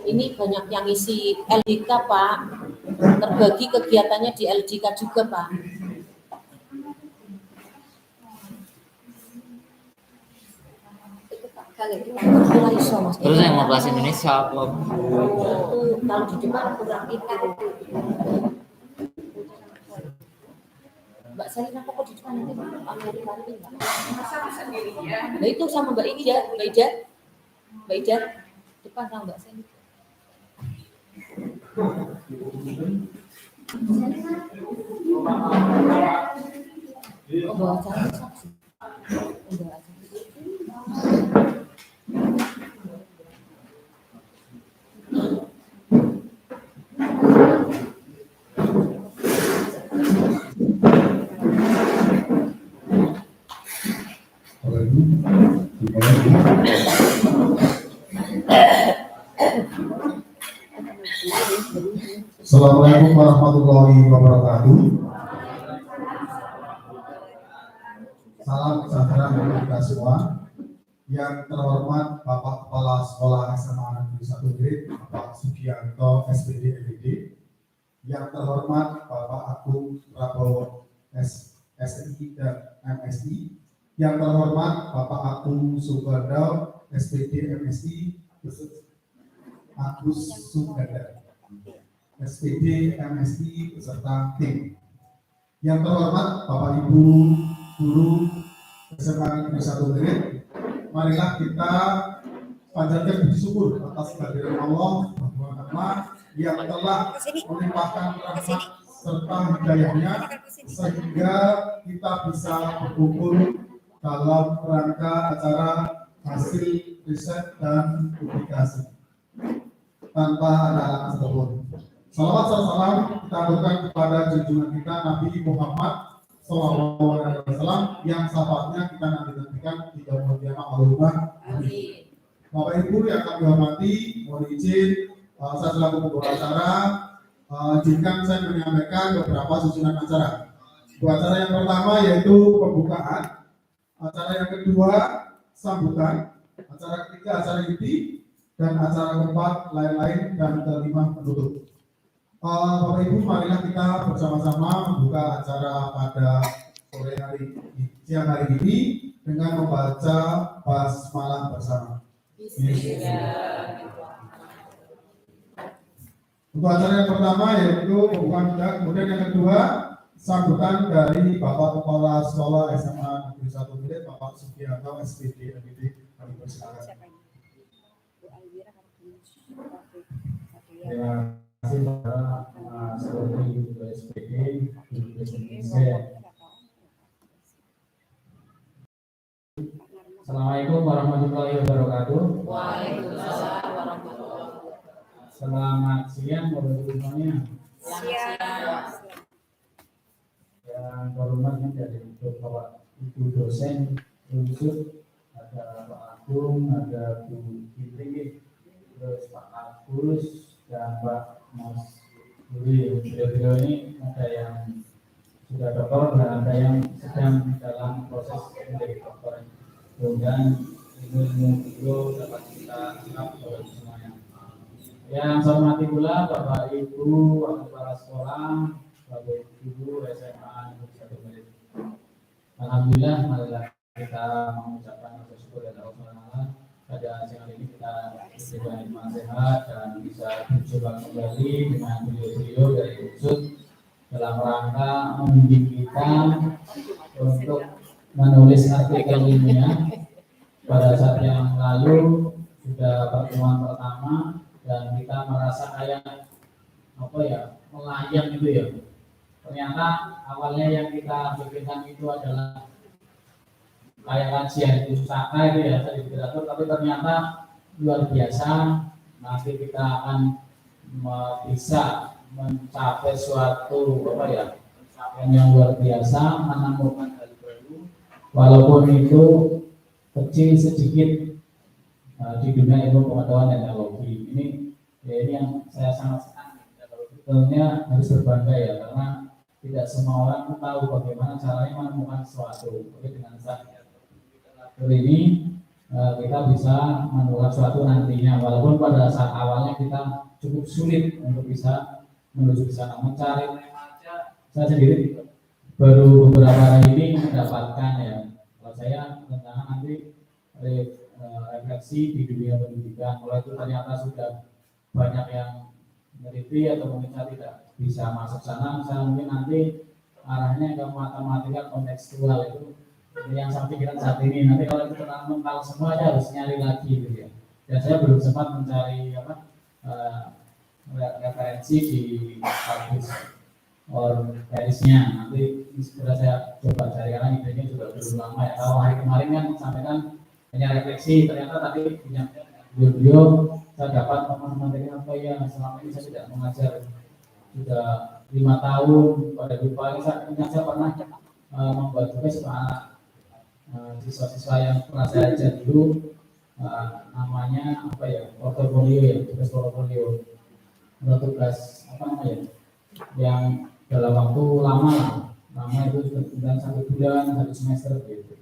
Ini banyak yang isi LDK Pak, terbagi kegiatannya di LDK juga Pak. Terus yang mau bahasa Indonesia apa? Itu kalau di depan kurang itu. Mbak Salina kok di depan nanti Amerika itu enggak? Nah itu sama Mbak Ida, Mbak Ida depan sama Mbak Salina. Oh bawa cara saksi. Enggak. Assalamualaikum warahmatullahi wabarakatuh. Salam sejahtera bagi kita semua. Yang terhormat Bapak Kepala Sekolah SMA Negeri 1 Grid, Bapak Sugianto SPD MPD. Yang terhormat Bapak Agung Prabowo SNI dan MSI. Yang terhormat Bapak Agung Subandao SPD MSI Agus Suganda SPD MSI beserta tim. Yang terhormat Bapak Ibu Guru SMA Negeri 1 Grid, marilah kita panjatkan puji syukur atas kehadiran Allah yang telah melimpahkan rahmat serta hidayahnya sehingga kita bisa berkumpul dalam rangka acara hasil riset dan publikasi tanpa ada alat tersebut. Salawat dan salam kita aturkan kepada junjungan kita Nabi Muhammad SAW yang sahabatnya kita nantikan di yaumul qiyamah. Allahumma amin. Bapak Ibu yang kami hormati, mohon izin saya selaku pembawa acara izinkan saya menyampaikan beberapa susunan acara. Acara yang pertama yaitu pembukaan, acara yang kedua sambutan, acara ketiga acara inti, dan acara keempat lain-lain, dan kelima penutup. Bapak Ibu, marilah kita bersama-sama membuka acara pada siang hari ini dengan membaca basmalah bersama. Untuk acara yang pertama yaitu pembukaan kita, kemudian yang kedua sambutan dari Bapak Kepala Sekolah SMA Negeri 1 Grid, Bapak Sugianto SPD MPD. Kami persilakan. Terima kasih para seluruh SPD di Indonesia. Assalamualaikum warahmatullahi wabarakatuh. Waalaikumsalam warahmatullahi wabarakatuh. Selamat siang Bapak semuanya. Siang. Yang terhormat dari Bapak Ibu dosen unsur, ada Pak Agung, ada Bu Fitri, terus Pak Agus dan Pak Mas Budi. Beliau ini ada yang sudah doktor dan ada yang sedang dalam proses menjadi doktor. Mudah-mudahan ilmu beliau dapat kita serap oleh semuanya. Yang saya hormati pula Bapak Ibu kepala sekolah, Bapak Ibu SMA Negeri 1 Grid. Alhamdulillah, marilah kita mengucapkan syukur kepada Allah. Pada siang ini kita diberi nasihat dan bisa berjumpa kembali dengan beliau-beliau dari unsur dalam rangka membimbing kita untuk menulis artikel ilmiah. Pada saat yang lalu sudah pertemuan pertama dan kita merasa kayak melayang gitu ya. Ternyata awalnya yang kita pikirkan itu adalah kayak kajian pustaka itu ya, literatur, tapi ternyata luar biasa. Nanti kita akan bisa mencapai suatu pencapaian yang luar biasa, menemukan hal baru, walaupun itu kecil sedikit di dunia ilmu pengetahuan dan teknologi. Ini yang saya sangat senang. Sebetulnya harus berbangga ya, karena tidak semua orang tahu bagaimana caranya menemukan sesuatu. Tapi dengan saat ini kita bisa menemukan suatu nantinya, walaupun pada saat awalnya kita cukup sulit untuk bisa menuju ke sana. Mencari saya sendiri baru beberapa hari ini mendapatkan ya, kalau saya rencana nanti refleksi di dunia pendidikan, mulai itu ternyata sudah banyak yang meneliti atau mungkin saya tidak bisa masuk sana, saya mungkin nanti arahnya ke matematika kontekstual itu yang saya pikirkan saat ini. Nanti kalau itu tentang mental semua saya harus nyari lagi gitu ya. Dan saya belum sempat mencari referensi di kampus or Parisnya. Nanti sudah saya coba cari karena idenya juga belum lama ya. Kalau hari kemarin kan sampaikan hanya refleksi, ternyata tadi punya video saya dapat materi apa ya, selama ini saya tidak mengajar sudah 5 tahun pada lupa. Saya pernah membuat tugas untuk siswa-siswa yang pernah saya ajar dulu, namanya apa ya, portofolio ya, tugas portofolio atau tugas apa namanya yang dalam waktu lama itu sekitar 1 bulan, 1 semester gitu.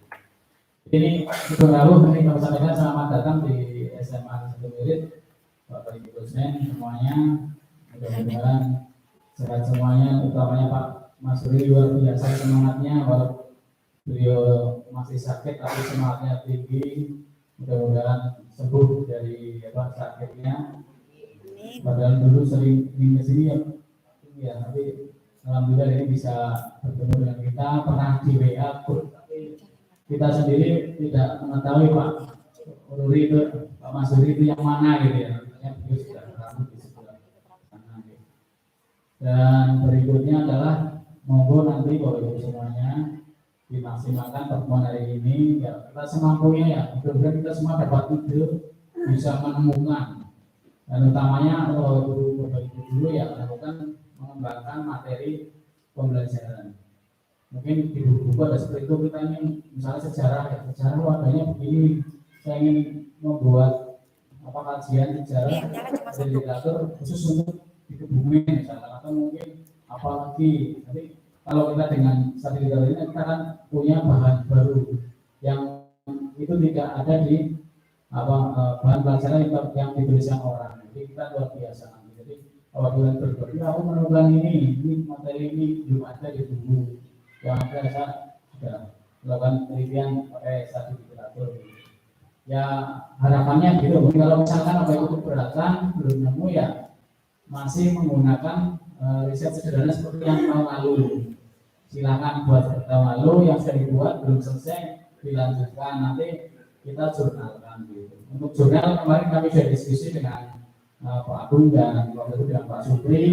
Ini lalu ini kami sampaikan selamat datang di SMA Satu Mirit, Bapak Ibu dosen semuanya, mudah-mudahan sehat semuanya, utamanya Pak Mas Rudi luar biasa semangatnya, walaupun beliau masih sakit tapi semangatnya tinggi, mudah-mudahan sembuh dari sakitnya. Padahal dulu sering ingin kesini ya, tapi alhamdulillah ini bisa bertemu dengan kita, pernah di WA tapi kita sendiri tidak mengetahui Pak Rudi itu, Pak Mas Rudi itu yang mana gitu ya, beliau sudah rambut di sebelah sana gitu. Dan berikutnya adalah monggo nanti Bapak Ibu semuanya dimaksimalkan pertemuan hari ini ya, kita semampunya ya, mudah-mudahan kita semua dapat ide, bisa menemukan, dan utamanya guru Bapak Ibu dulu ya melakukan mengembangkan materi pembelajaran. Mungkin di buku ada seperti itu, kita ingin misalnya sejarah ya, sejarah adanya begini, saya ingin membuat kajian sejarah dari literatur khusus untuk di Kebumen misalnya, atau mungkin apalagi nanti kalau kita dengan sertifikat ini kita kan punya bahan baru yang itu tidak ada di bahan pelajaran yang dituliskan orang. Jadi kita luar biasa. Jadi apabila berbagi, aku menemukan ini materi ini belum ada di buku yang ada, saya sudah melakukan penelitian pakai satu literatur. Ya harapannya gitu. Kalau misalkan apa itu keberatan belum nemu ya masih menggunakan riset sederhana seperti yang tahun lalu. Silakan buat tahun lalu yang sudah dibuat belum selesai dilanjutkan, nanti kita jurnalkan gitu. Untuk jurnal kemarin kami sudah diskusi dengan Pak Agung dan waktu itu dengan Pak Supri,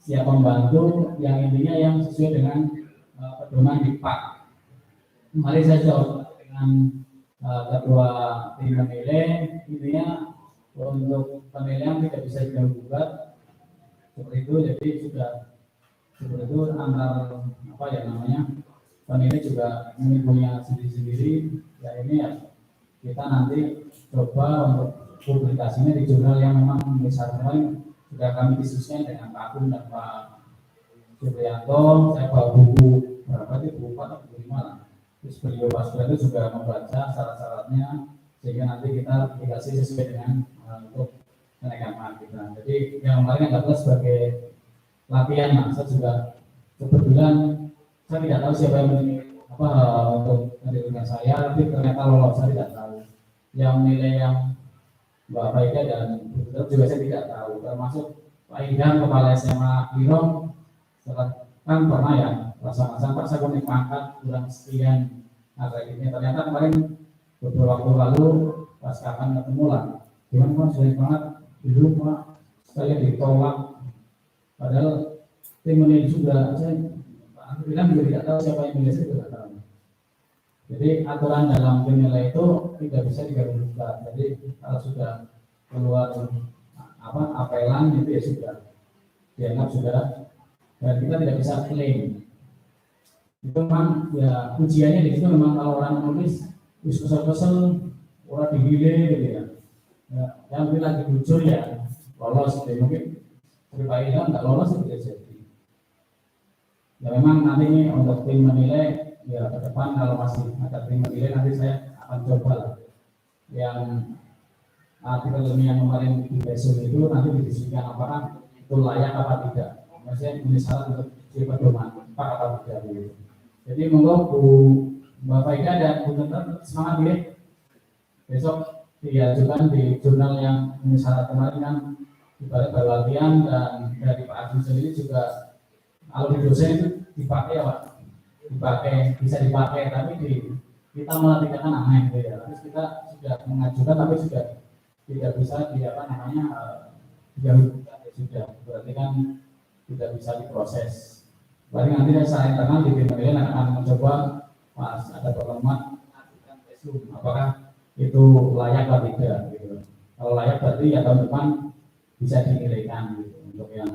siap membantu yang intinya yang sesuai dengan pedoman di PAK. Mari saya coba dengan ketua tim penilai, intinya untuk penilaian tidak bisa digugat seperti itu, jadi sudah seperti itu antar penilai juga punya sendiri-sendiri. Ya ini ya kita nanti coba untuk publikasinya di jurnal yang memang misalnya sudah kami diskusikan dengan Pak Agung dan Pak Supriyanto. Saya bawa buku berapa sih, buku 4 atau 5 lah. Terus beliau Pak Supriyanto juga membaca syarat-syaratnya sehingga nanti kita publikasi sesuai dengan untuk kenaikan mark kita. Jadi yang kemarin adalah sebagai latihan, saya juga kebetulan saya tidak tahu siapa yang untuk menilai saya, tapi ternyata lolos, saya tidak tahu. Yang menilai yang Mbak Faida dan juga saya tidak tahu, termasuk Pak Idam, Kepala SMA Lirong, kan pernah ya rasa-rasa Pak saya konek pangkat kurang sekian akreditnya. Ternyata kemarin beberapa waktu lalu pas kapan ketemu lah, gimana Pak sudah banget dulu Pak saya ditolak, padahal tim menilai juga saya Pak bilang juga tidak tahu siapa yang menilai, saya tidak tahu. Jadi aturan dalam penilai itu tidak bisa digabungkan. Jadi kalau sudah keluar apelan itu ya sudah dianggap sudah, dan kita tidak bisa klaim. Itu memang ya ujiannya di situ memang kalau orang menulis kesel-kesel orang digile gitu ya. Yang mungkin lagi jujur ya lolos, mungkin berbeda nggak lolos itu bisa jadi. Ya memang nanti ini untuk tim menilai ya ke depan kalau masih ada tim menilai nanti saya akan coba lah yang artikel ilmiah yang kemarin di besok itu nanti didiskusikan apakah itu layak apa tidak. Maksudnya ini syarat untuk jadi pedoman apa atau tidak gitu. Jadi monggo Bu Mbak Faida dan Bu Tenten semangat ya. Besok diajukan di jurnal yang ini syarat kemarin kan dibalut latihan, dan dari Pak Agus sendiri juga kalau di dosen itu dipakai ya Pak, dipakai bisa dipakai, tapi kita malah tidak kan aneh gitu ya. Terus kita sudah mengajukan tapi sudah tidak bisa sudah berarti kan tidak bisa diproses. Paling nanti saya internal di tim kalian akan mencoba pas ada pertemuan apakah itu layak atau tidak gitu. Kalau layak berarti ya tahun depan bisa dinilaikan gitu, untuk yang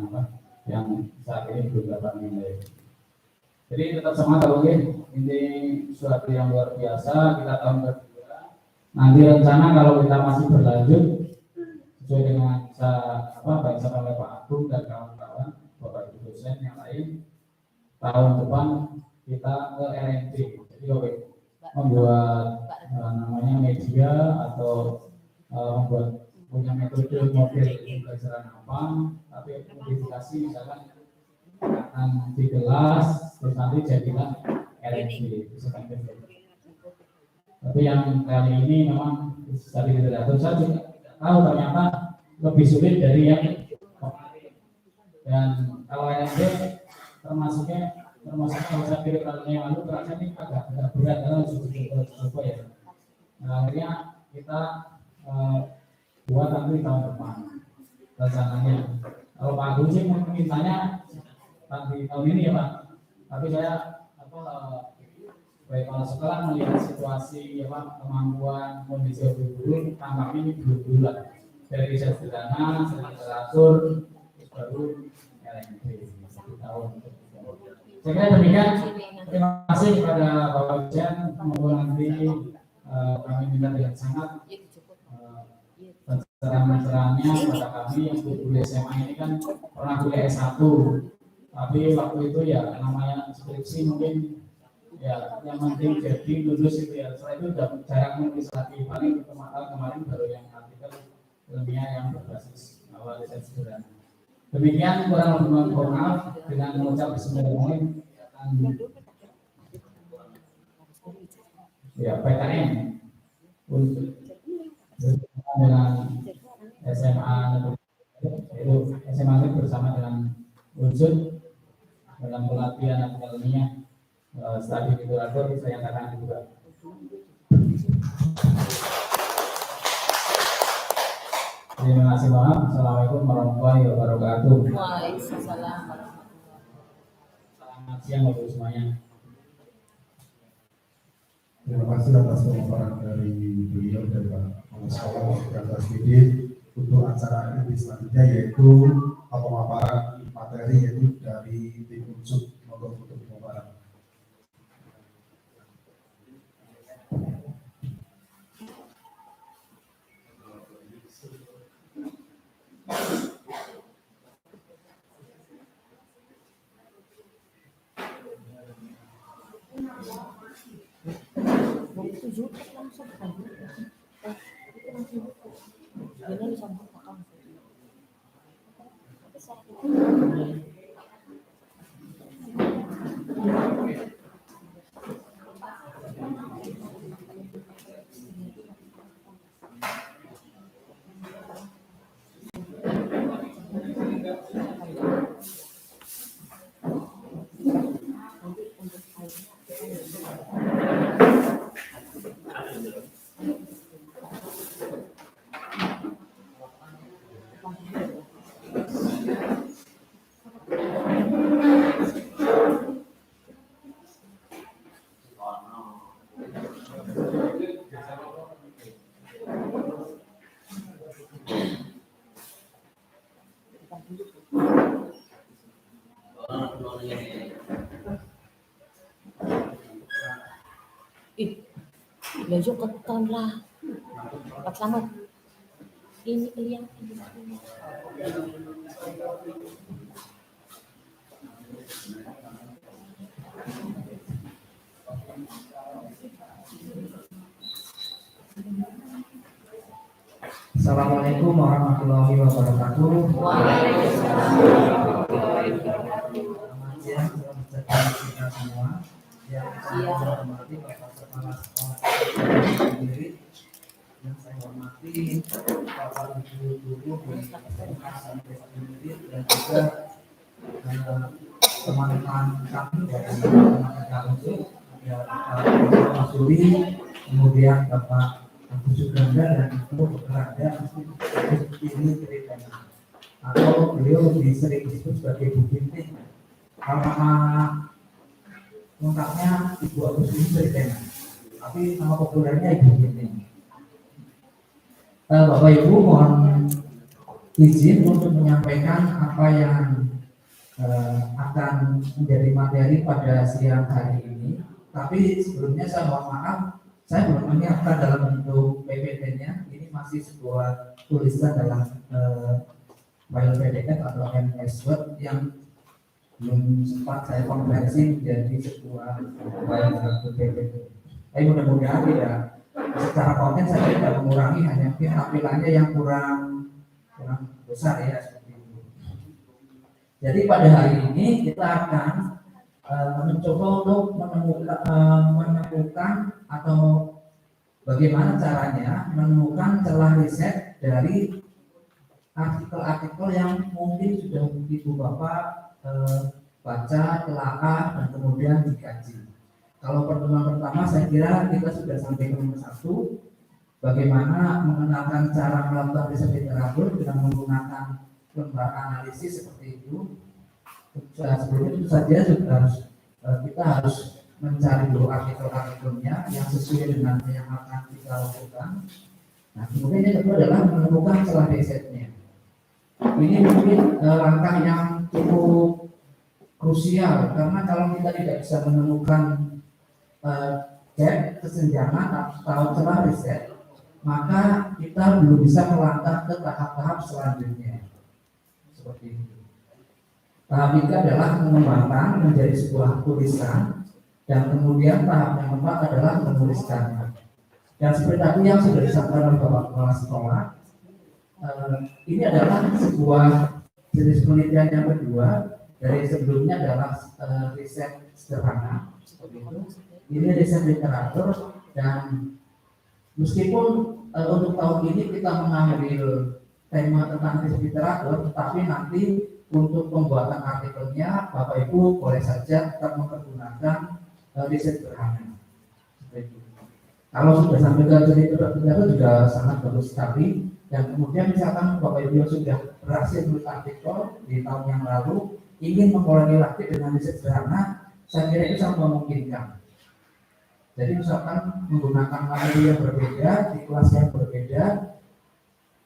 saat ini belum dapat nilai. Jadi tetap semangat oke. Ini suatu yang luar biasa. Kita tahun kedua. Nanti rencana kalau kita masih berlanjut sesuai dengan apa yang oleh Pak Agung dan kawan-kawan, Bapak Ibu dosen yang lain, tahun depan kita ke RND. Jadi oke, membuat namanya media atau membuat punya metode model pembelajaran apa, tapi modifikasi misalkan akan di kelas terus nanti jadikan RND. Tapi yang kali ini memang tadi literatur saya juga tidak tahu ternyata lebih sulit dari yang kemarin. Dan kalau RND termasuknya kalau saya pilih kalian yang lalu terasa ini agak berat karena harus coba ya. Nah, akhirnya kita buat nanti tahun depan rencananya. Kalau Pak Agus sih mintanya di tahun ini ya Pak. Tapi saya kalau setelah melihat situasi kemampuan kondisi guru tampaknya ini belum bulat. Dari sederhana, teratur, baru LMP tahun. Saya kira demikian. Terima kasih kepada Bapak Ujian. Semoga nanti kami minta dengan sangat pencerahan-pencerahannya kepada kami yang kuliah SMA ini kan pernah kuliah S1, tapi waktu itu ya namanya skripsi mungkin ya yang penting jadi lulus itu ya. Setelah itu udah jarang menulis lagi, paling kemarin baru yang artikel ilmiah yang berbasis awal riset sederhana. Demikian kurang lebih mohon maaf dengan mengucap bismillahirrahmanirrahim. Ya PKN untuk dengan SMA itu SMA itu bersama dengan Unsur dalam pelatihan akademinya studi literatur saya katakan juga. Terima kasih banget. Assalamualaikum warahmatullahi wabarakatuh. Waalaikumsalam. Selamat siang Bapak semuanya. Terima kasih atas pemaparan dari beliau dan Pak Sekolah dan SPD untuk acara ini selanjutnya, yaitu pemaparan materi yaitu dari tim unsur untuk pemaparan. Besok keton lah. Pak Slamet. Ini kelihatan. Assalamualaikum warahmatullahi wabarakatuh. Selamat siang kita semua. Yang saya hormati Bapak Kepala Sekolah sendiri, yang saya hormati Bapak Ibu guru di SMP sendiri dan juga teman-teman kami dari teman-teman kami ada Bapak Masuri, kemudian Bapak Agus Suganda dan itu berada ini ceritanya atau beliau sering disebut sebagai Bu Binti. Nama lengkapnya Ibu Agus ini ceritanya, tapi nama populernya Ibu Binti. Bapak Ibu mohon izin untuk menyampaikan apa yang akan menjadi materi pada siang hari ini. Tapi sebelumnya saya mohon maaf, saya belum menyiapkan dalam bentuk PPT-nya. Ini masih sebuah tulisan dalam file PDF atau MS Word yang belum sempat saya konversi menjadi sebuah file bentuk PPT. Tapi mudah-mudahan tidak secara konten saya tidak mengurangi, hanya tampilannya yang kurang besar ya seperti itu. Jadi pada hari ini kita akan mencoba untuk menemukan atau bagaimana caranya menemukan celah riset dari artikel-artikel yang mungkin sudah Ibu Bapak baca, telaah, dan kemudian dikaji. Kalau pertemuan pertama saya kira kita sudah sampai ke nomor 1, bagaimana mengenalkan cara melakukan riset literatur dengan menggunakan lembaga analisis seperti itu. Sebelumnya itu saja kita harus mencari dulu artikel-artikelnya yang sesuai dengan yang akan kita lakukan. Nah, kemudian yang kedua adalah menemukan celah risetnya. Ini mungkin langkah yang cukup krusial karena kalau kita tidak bisa menemukan gap, kesenjangan atau celah riset, maka kita belum bisa melangkah ke tahap-tahap selanjutnya. Seperti itu. Tahap ketiga adalah mengembangkan menjadi sebuah tulisan, dan kemudian tahap yang keempat adalah menuliskannya. Dan seperti tadi yang sudah disampaikan oleh Bapak Kepala Sekolah, ini adalah sebuah jenis penelitian yang kedua. Dari sebelumnya adalah riset sederhana, seperti itu. Ini riset literatur, dan meskipun untuk tahun ini kita mengambil tema tentang riset literatur, tetapi nanti untuk pembuatan artikelnya Bapak Ibu boleh saja tetap mempergunakan riset sederhana. Kalau sudah sampai ke riset literatur juga sangat bagus sekali. Dan kemudian misalkan Bapak Ibu sudah berhasil menulis artikel di tahun yang lalu, ingin mengulangi lagi dengan riset sederhana, saya kira itu sangat memungkinkan. Jadi misalkan menggunakan materi yang berbeda, di kelas yang berbeda,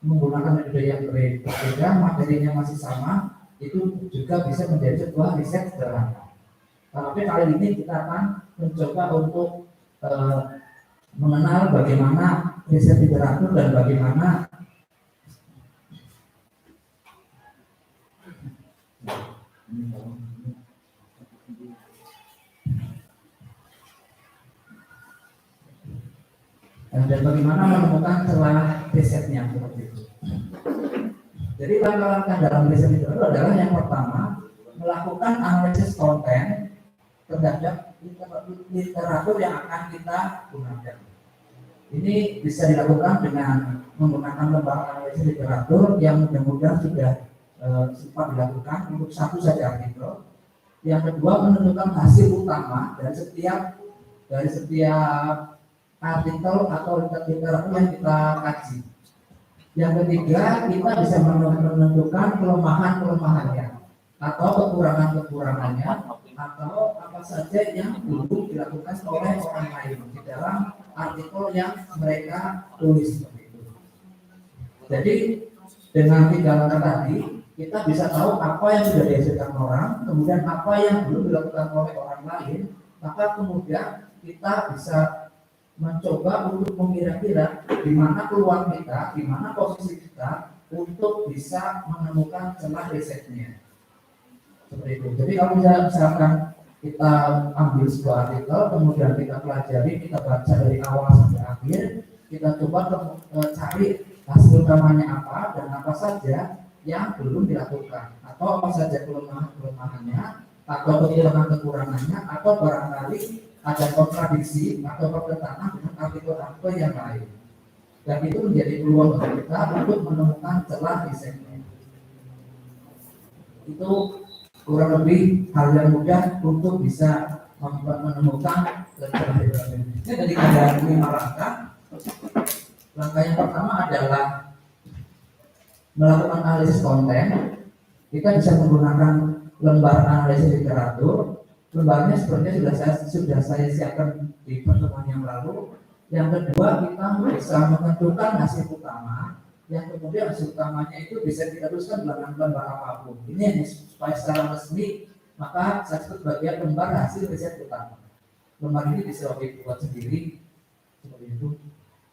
menggunakan metode yang berbeda, materinya masih sama, itu juga bisa menjadi sebuah riset sederhana. Tapi kali ini kita akan mencoba untuk mengenal bagaimana riset literatur dan bagaimana menemukan celah risetnya seperti itu. Jadi langkah-langkah dalam riset itu adalah yang pertama melakukan analisis konten terhadap literatur yang akan kita gunakan. Ini bisa dilakukan dengan menggunakan lembaga analisis literatur yang mudah-mudahan sudah sempat dilakukan untuk satu saja artikel. Yang kedua menentukan hasil utama dari setiap artikel atau literatur yang kita kaji. Yang ketiga, kita bisa menentukan kelemahan-kelemahannya atau kekurangan-kekurangannya atau apa saja yang dulu dilakukan oleh orang lain di dalam artikel yang mereka tulis. Jadi dengan 3 langkah tadi kita bisa tahu apa yang sudah dihasilkan orang, kemudian apa yang belum dilakukan oleh orang lain, maka kemudian kita bisa mencoba untuk mengira-kira di mana peluang kita, di mana posisi kita untuk bisa menemukan celah risetnya. Seperti itu. Jadi kalau misalkan kita ambil sebuah artikel, kemudian kita pelajari, kita baca dari awal sampai akhir, kita coba cari hasil utamanya apa dan apa saja yang belum dilakukan, atau apa saja kelemahannya atau kekurangannya, atau barangkali ada kontradiksi atau pertentangan dengan artikel-artikel yang lain. Dan itu menjadi peluang bagi kita untuk menemukan celah di segmen. Itu kurang lebih hal yang mudah untuk bisa menemukan celah di segmen. Ini tadi ada 5 langkah. Langkah yang pertama adalah melakukan analisis konten. Kita bisa menggunakan lembar analisis literatur. Lembarnya sebenarnya sudah saya siapkan di pertemuan yang lalu. Yang kedua, kita bisa menentukan hasil utama. Yang kemudian hasil utamanya itu bisa kita tuliskan dalam lembar apapun. Ini yang supaya secara resmi, maka saya sebut sebagai lembar hasil riset utama. Lembar ini bisa dibuat sendiri seperti itu.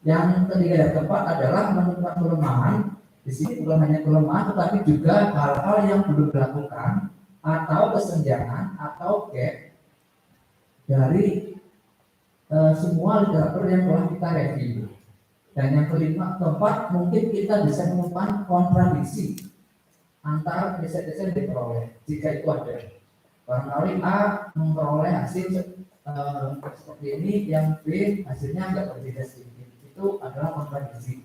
Yang ketiga dan keempat adalah menemukan kelemahan. Di sini bukan hanya kelemahan, tetapi juga hal-hal yang belum dilakukan atau kesenjangan atau gap dari semua literatur yang telah kita review. Dan yang keempat, mungkin kita bisa menemukan kontradiksi antara riset-riset yang diperoleh. Jika itu ada, barangkali A memperoleh hasil seperti ini, yang B hasilnya agak berbeda sedikit. Itu adalah kontradiksi.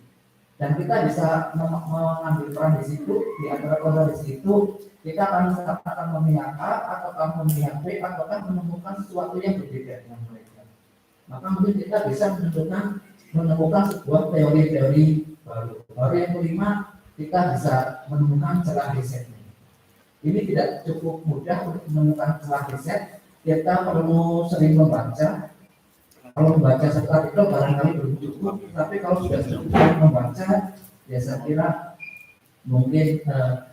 Dan kita bisa mengambil peran di situ. Di antara kontradiksi itu, kita akan memihak A atau akan memihak B atau akan menemukan sesuatu yang berbeda dengan mereka. Maka mungkin kita bisa menemukan sebuah teori-teori baru. Baru yang kelima, kita bisa menemukan celah risetnya. Ini tidak cukup mudah untuk menemukan celah riset. Kita perlu sering membaca. Kalau membaca satu artikel barangkali belum cukup, tapi kalau sudah cukup membaca, ya saya kira mungkin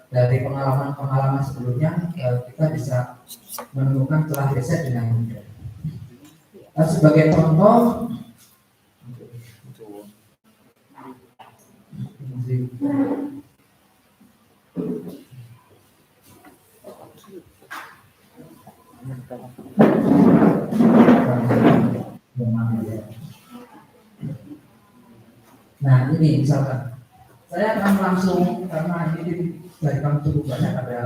dari pengalaman sebelumnya kita bisa menemukan celah riset dengan mudah. Sebagai contoh, nah ini misalkan saya akan langsung, karena ini dari kamu cukup banyak, ada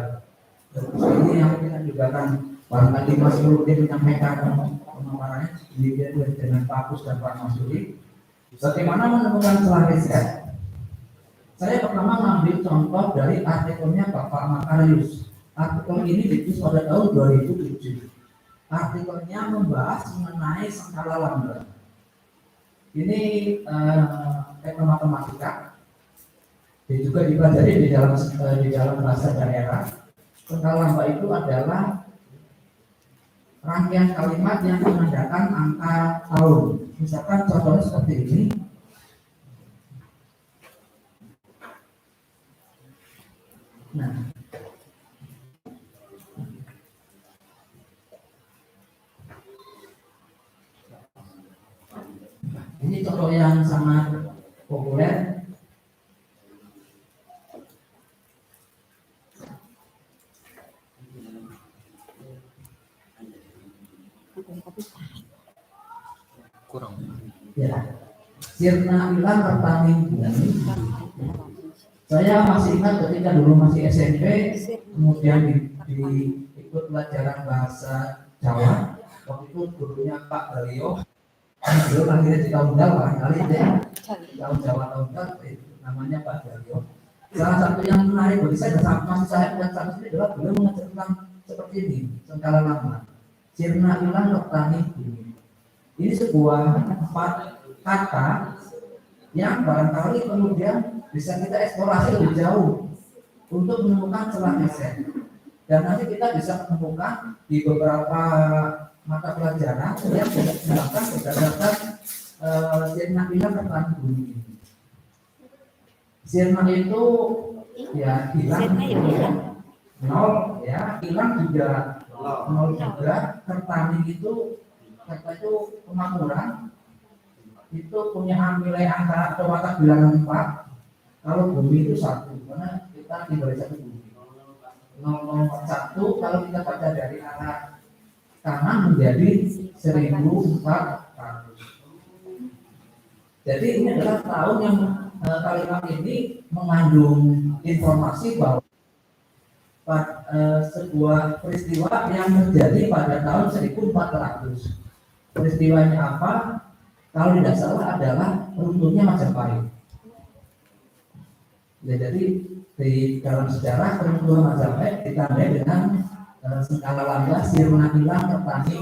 ini yang kita juga akan barangkali Mas Nurdin menyampaikan pemaparannya dengan Pak Kus dan Pak Masuri. Bagaimana menemukan celah riset? Saya pertama mengambil contoh dari artikelnya Bapak Makarius. Artikel ini ditulis pada tahun 2007. Artikelnya membahas mengenai skala lambda. Ini teknik matematika. Dia juga dipelajari di dalam bahasa daerah. Skala lambda itu adalah rangkaian kalimat yang menandakan angka tahun. Misalkan contohnya seperti ini. Nah, ini contoh yang sangat populer. Kurang. Ya, sirna ilang pertanian bumi. Saya masih ingat ketika dulu masih SMP, kemudian ikut pelajaran bahasa Jawa. Waktu itu gurunya Pak Dalio. Beliau lahirnya di Taundal, barangkali deh. Tahun Jawa Taundal, namanya Pak Dalio. Salah satu yang menarik bagi saya dan masih saya dan sampai ini adalah beliau mengajar tentang seperti ini, skala lama. Sirna ilang petani bumi. Ini sebuah kata yang barangkali kemudian bisa kita eksplorasi lebih jauh untuk menemukan celah riset. Dan nanti kita bisa menemukan di beberapa mata pelajaran yang dilakukan berdasarkan sirna ilang petani bumi ini. Sirna itu ya hilang, nol ya, hilang juga nol juga. Kertani itu kata itu kemakmuran, itu punya nilai angka atau watak bilangan 4. Kalau bumi itu 1, karena kita tinggal di satu bumi. 001 kalau kita baca dari arah kanan menjadi 1400. Jadi ini adalah tahun yang kalimat ini mengandung informasi bahwa sebuah peristiwa yang terjadi pada tahun 1400. Peristiwanya apa? Kalau tidak salah adalah runtuhnya Majapahit. Ya, jadi di dalam sejarah runtuhan Majapahit ditandai dengan skala lambda sirna hilang tertani.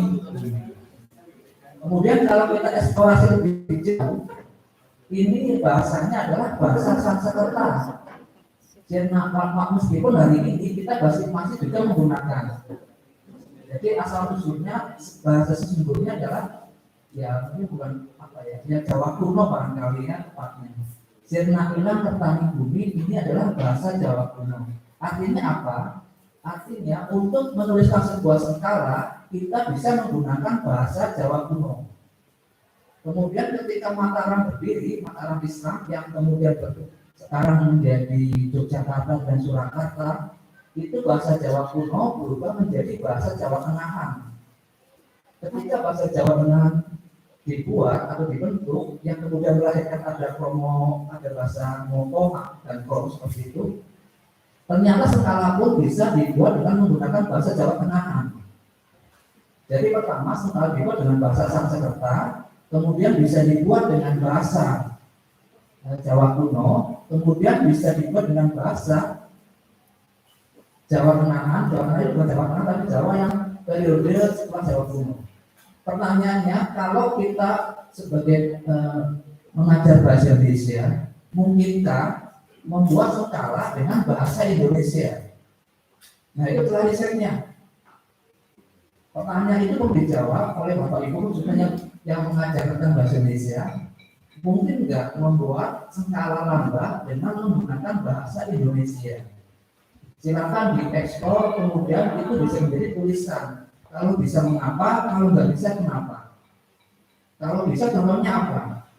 Kemudian kalau kita eksplorasi lebih jauh, ini bahasanya adalah bahasa Sanskerta. Meskipun hari ini kita masih juga menggunakan. Jadi asal usulnya bahasa sesungguhnya adalah ya ini bukan apa ya Jawa kuno barangkali ya tepatnya. Sirna ilang tertani bumi ini adalah bahasa Jawa kuno. Artinya apa? Artinya untuk menuliskan sebuah skala kita bisa menggunakan bahasa Jawa kuno. Kemudian ketika Mataram berdiri, Mataram Islam yang kemudian sekarang menjadi Yogyakarta dan Surakarta, itu bahasa Jawa kuno berubah menjadi bahasa Jawa Tengahan. Ketika bahasa Jawa Tengahan dibuat atau dibentuk, yang kemudian melahirkan ada kromo, ada bahasa moto dan kromo seperti itu, ternyata skala pun bisa dibuat dengan menggunakan bahasa Jawa Tengahan. Jadi pertama skala dibuat dengan bahasa Sanskerta, kemudian bisa dibuat dengan bahasa Jawa kuno, kemudian bisa dibuat dengan bahasa Jawa Tengahan, Jawa Tengah bukan Jawa Tengah tapi Jawa yang periode setelah Jawa kuno. Pertanyaannya, kalau kita sebagai mengajar bahasa Indonesia, mungkinkah membuat skala dengan bahasa Indonesia? Nah itu telah risetnya. Pertanyaan itu pun dijawab oleh Bapak Ibu khususnya yang mengajar tentang bahasa Indonesia. Mungkin nggak membuat skala lambda dengan menggunakan bahasa Indonesia? Silakan diekspor, kemudian itu bisa menjadi tulisan. Kalau bisa mengapa, kalau nggak bisa kenapa. Kalau bisa contohnya apa?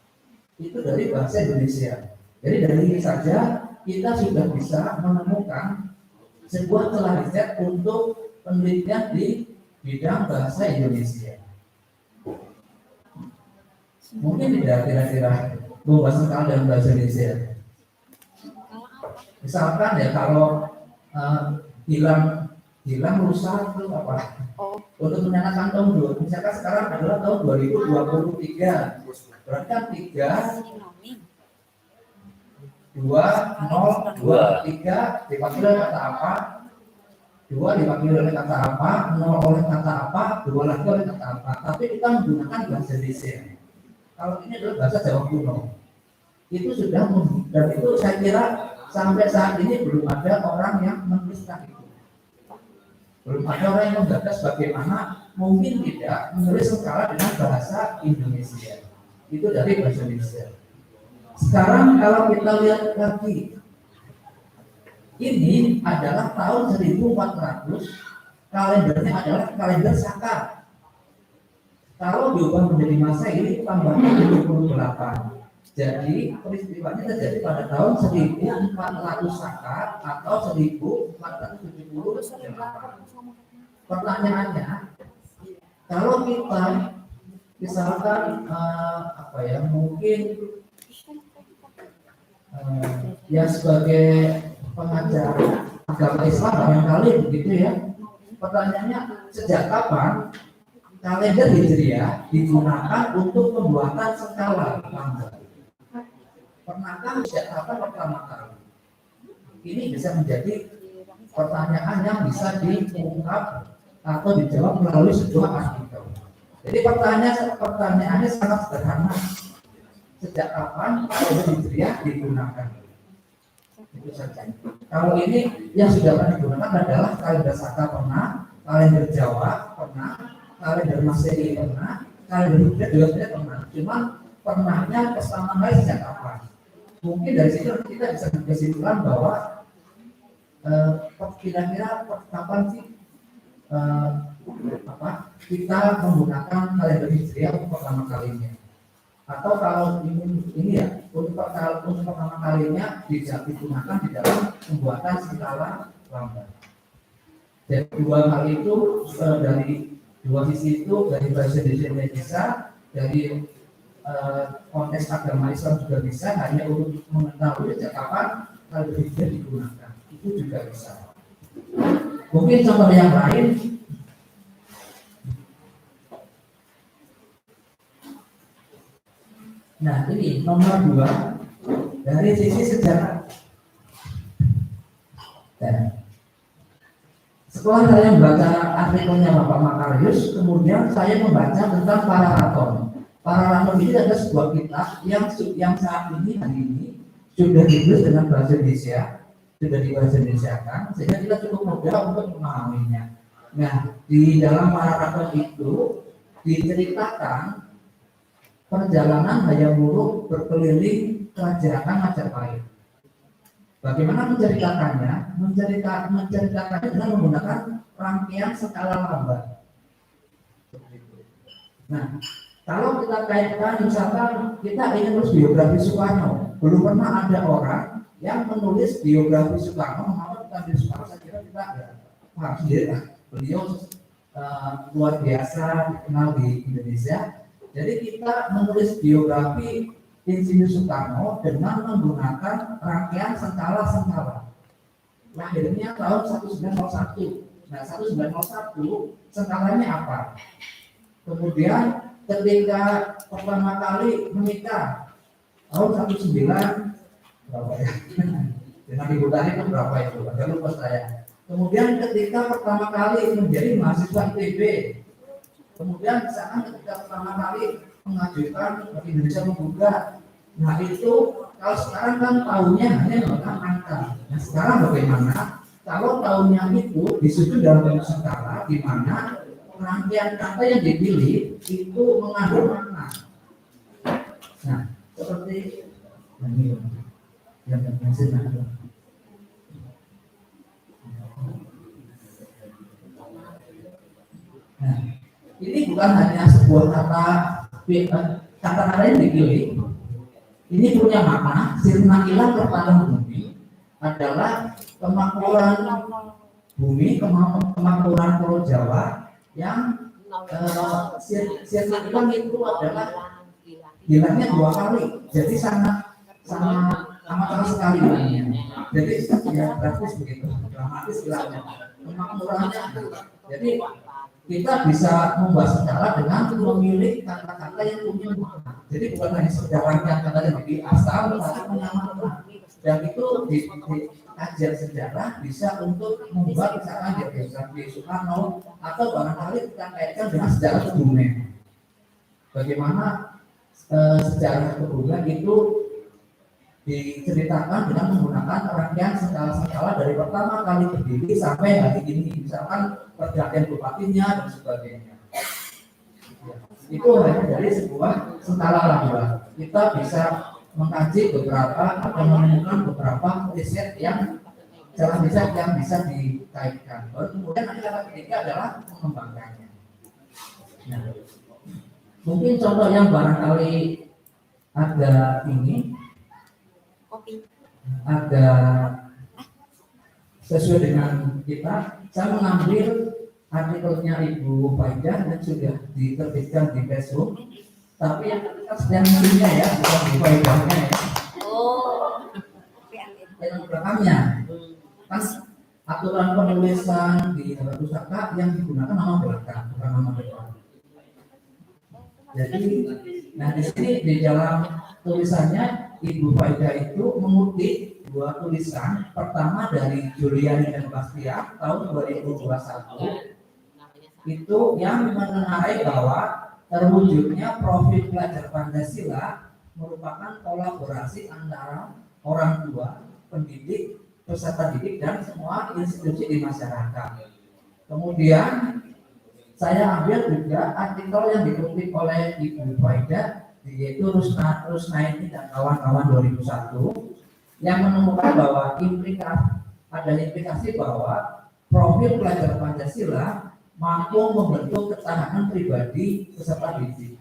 Itu dari bahasa Indonesia. Jadi dari ini saja kita sudah bisa menemukan sebuah celah riset untuk penelitian di bidang bahasa Indonesia. Mungkin tidak kira-kira membahas skala dalam bahasa Indonesia. Misalkan ya kalau hilang rusak itu apa? Untuk menyatakan tahun 2000, misalkan sekarang adalah tahun 2023. Berarti kan 3 diwakili oleh kata apa? 2 diwakili oleh kata apa? 0 oleh kata apa? 2 lagi oleh kata apa? Tapi kita menggunakan bahasa Indonesia. Kalau ini adalah bahasa Jawa kuno. Itu sudah dan itu saya kira sampai saat ini belum ada orang yang menuliskan itu. Belum ada orang yang menggagas bagaimana mungkin tidak menulis skala dengan bahasa Indonesia. Itu dari bahasa Indonesia. Sekarang kalau kita lihat lagi, ini adalah tahun 1400, kalendernya adalah kalender Saka. Kalau diubah menjadi Masehi tambahnya 78. Jadi peristiwanya terjadi pada tahun 1400 Saka atau 1478. Pertanyaannya, kalau kita misalkan mungkin ya sebagai pengajar agama Islam barangkali begitu ya. Pertanyaannya, sejak kapan kalender Hijriah digunakan untuk pembuatan skala lambda? Pernahkah sejak kapan pertama kali? Ini bisa menjadi pertanyaan yang bisa diungkap atau dijawab melalui sebuah artikel. Jadi pertanyaannya sangat sederhana. Sejak kapan kalender Hijriah digunakan? Itu saja. Kalau ini yang sudah pernah digunakan adalah kalender Saka pernah, kalender Jawa pernah, kalender Masehi pernah, kalender Hijriah juga sudah pernah. Cuma pernahnya pertama kali sejak kapan? Mungkin dari situ kita bisa kesimpulan bahwa kira-kira kapan sih kita menggunakan kalender Hijriah untuk pertama kalinya? Atau kalau ini ya untuk pertama kalinya digunakan di dalam pembuatan skala lambda. Jadi dua hal itu dari dua sisi itu, dari bahasa Indonesia bisa, dari konteks agama Islam juga bisa, hanya untuk mengetahui sejak kapan al-hijrah digunakan, itu juga bisa. Mungkin contoh yang lain, nah ini nomor 2 dari sisi sejarah. Dan setelah saya membaca artikelnya Bapak Makarius, kemudian saya membaca tentang Pararaton. Pararaton ini adalah sebuah kitab yang saat ini hari ini sudah ditulis dengan bahasa Indonesia, sudah dibahasa Indonesiakan, sehingga kita cukup mudah untuk memahaminya. Nah, di dalam Pararaton itu diceritakan perjalanan Hayam Wuruk berkeliling kerajaan Majapahit. Bagaimana menceritakannya? Menceritakannya dengan menggunakan rangkaian skala lambat. Nah, kalau kita kaitkan, misalkan kita ingin menulis biografi Soekarno, belum pernah ada orang yang menulis biografi Soekarno, maka kita di Soekarno saya kira kita harus sendiri lah. Beliau luar biasa dikenal di Indonesia. Jadi kita menulis biografi Insinyur Soekarno dengan menggunakan rangkaian sengkala-sengkala. Lahirnya tahun 1901. Nah, 1901 sengkalanya apa? Kemudian ketika pertama kali menikah tahun 19 berapa ya? Dengan Ibu Tani itu berapa itu? Agak lupa saya. Kemudian ketika pertama kali menjadi mahasiswa ITB. Kemudian misalkan ketika pertama kali mengajukan Indonesia menggugat. Nah itu kalau sekarang kan tahunnya hanya menggunakan angka. Nah sekarang bagaimana kalau tahunnya itu disusun dalam bentuk skala, di mana rangkaian kata yang dipilih itu mengandung makna. Nah seperti ini yang termasuk. Nah ini bukan hanya sebuah kata-kata yang dipilih, ini punya makna. Sirna ilah pertanah bumi adalah kemakmuran bumi, kemakmuran Pulau Jawa yang sirna ilah itu adalah hilangnya 2 kali, jadi amat sekali hilangnya. Jadi ya praktis begitu, dramatis hilangnya, kemakmurannya. Jadi kita bisa membahas sejarah dengan memilih kata-kata yang punya makna. Jadi bukan hanya sejarah yang kata-kata di asal, tapi punya makna. Dan itu di kajian sejarah bisa untuk membuat misalkan biografi Soekarno atau barangkali kita kaitkan dengan sejarah Kebumen. Bagaimana sejarah Kebumen itu diceritakan dengan menggunakan rangkaian skala-skala dari pertama kali berdiri sampai hari ini, misalkan pergantian bupatinya dan sebagainya. Itu hanya dari sebuah skala lambat. Kita bisa mengkaji beberapa atau menemukan beberapa riset yang cara riset yang bisa dikaitkan. Kemudian nanti cara ketiga adalah mengembangkannya. Nah, mungkin contoh yang barangkali ada ini. Ada sesuai dengan kita, saya mengambil artikelnya Ibu Faidah dan sudah diterbitkan di Facebook, tapi yang punya ya, bukan Ibu Faidahnya ya. Yang belakangnya kan aturan penulisan di pustaka yang digunakan nama belakang, bukan nama depan. Jadi, nah di sini di dalam tulisannya Ibu Faidah itu mengutip 2 tulisan, pertama dari Juliani dan Bastian tahun 2021 itu yang mengenai bahwa terwujudnya profil pelajar Pancasila merupakan kolaborasi antara orang tua, pendidik, peserta didik dan semua institusi di masyarakat. Kemudian saya ambil juga artikel yang dikutip oleh Ibu Faidah, yaitu Rusnaini dan kawan-kawan 2001 yang menemukan bahwa ada implikasi bahwa profil pelajar Pancasila mampu membentuk ketahanan pribadi peserta didik.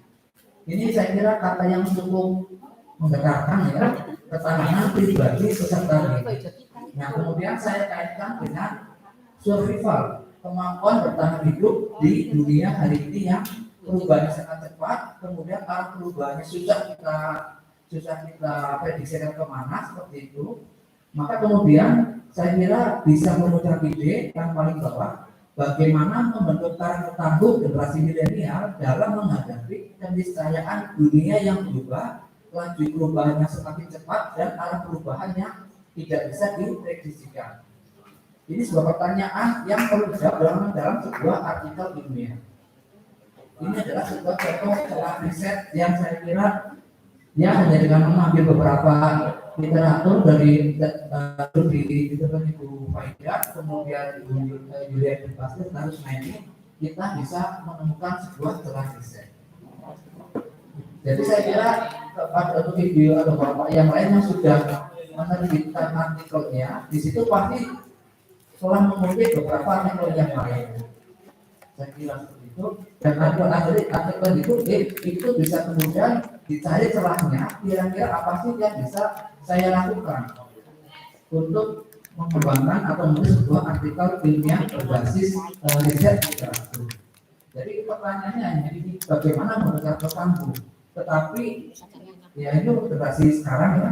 Ini saya kira kata yang cukup menggetarkan ya, ketahanan pribadi peserta didik. Nah kemudian saya kaitkan dengan survival, kemampuan bertahan hidup di dunia hari ini yang perubahannya sangat cepat, kemudian arah perubahannya susah kita prediksikan kemana seperti itu, maka kemudian saya kira bisa memutar ide yang paling bawah, bagaimana membentuk karakter tangguh generasi milenial dalam menghadapi keniscayaan dunia yang berubah, laju perubahannya semakin cepat dan arah perubahannya tidak bisa diprediksikan. Ini sebuah pertanyaan yang perlu dijawab dalam sebuah artikel ilmiah. Ini adalah sebuah contoh celah riset yang saya kira hanya dengan mengambil beberapa literatur dari Ibu Faidah, kemudian Ibu Julia Basir, lalu ini kita bisa menemukan sebuah celah riset. Jadi saya kira untuk video atau bapak yang lain yang sudah menerbitkan artikelnya, di situ pasti telah mengutip beberapa artikel yang lain. Saya kira seperti itu. Dan artikel itu bisa kemudian dicari celahnya. Kira-kira apa sih yang bisa saya lakukan untuk mengembangkan atau menulis sebuah artikel ilmiah berbasis riset literatur. Jadi pertanyaannya hanya ini, bagaimana mendekat ke tangguh. Tetapi ya itu berbasis sekarang ya,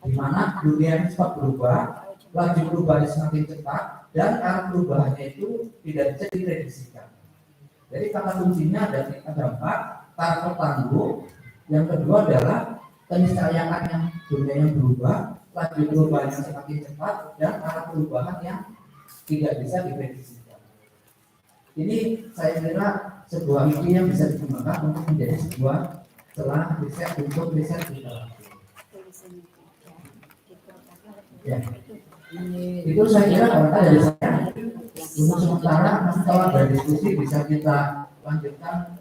di mana dunia cepat berubah, laju perubahannya semakin cepat, dan arah perubahannya itu tidak bisa diprediksikan. Jadi kata kuncinya ada 4, karakter tangguh. Yang kedua adalah keniscayaan yang dunia yang berubah, laju perubahan yang semakin cepat, dan arah perubahan yang tidak bisa diprediksikan. Ini saya kira sebuah ide yang bisa dikembangkan untuk menjadi sebuah celah riset untuk riset literatur. Ya. Itu saya kira kata dari saya. Untuk sementara nanti kalau ada diskusi bisa kita lanjutkan.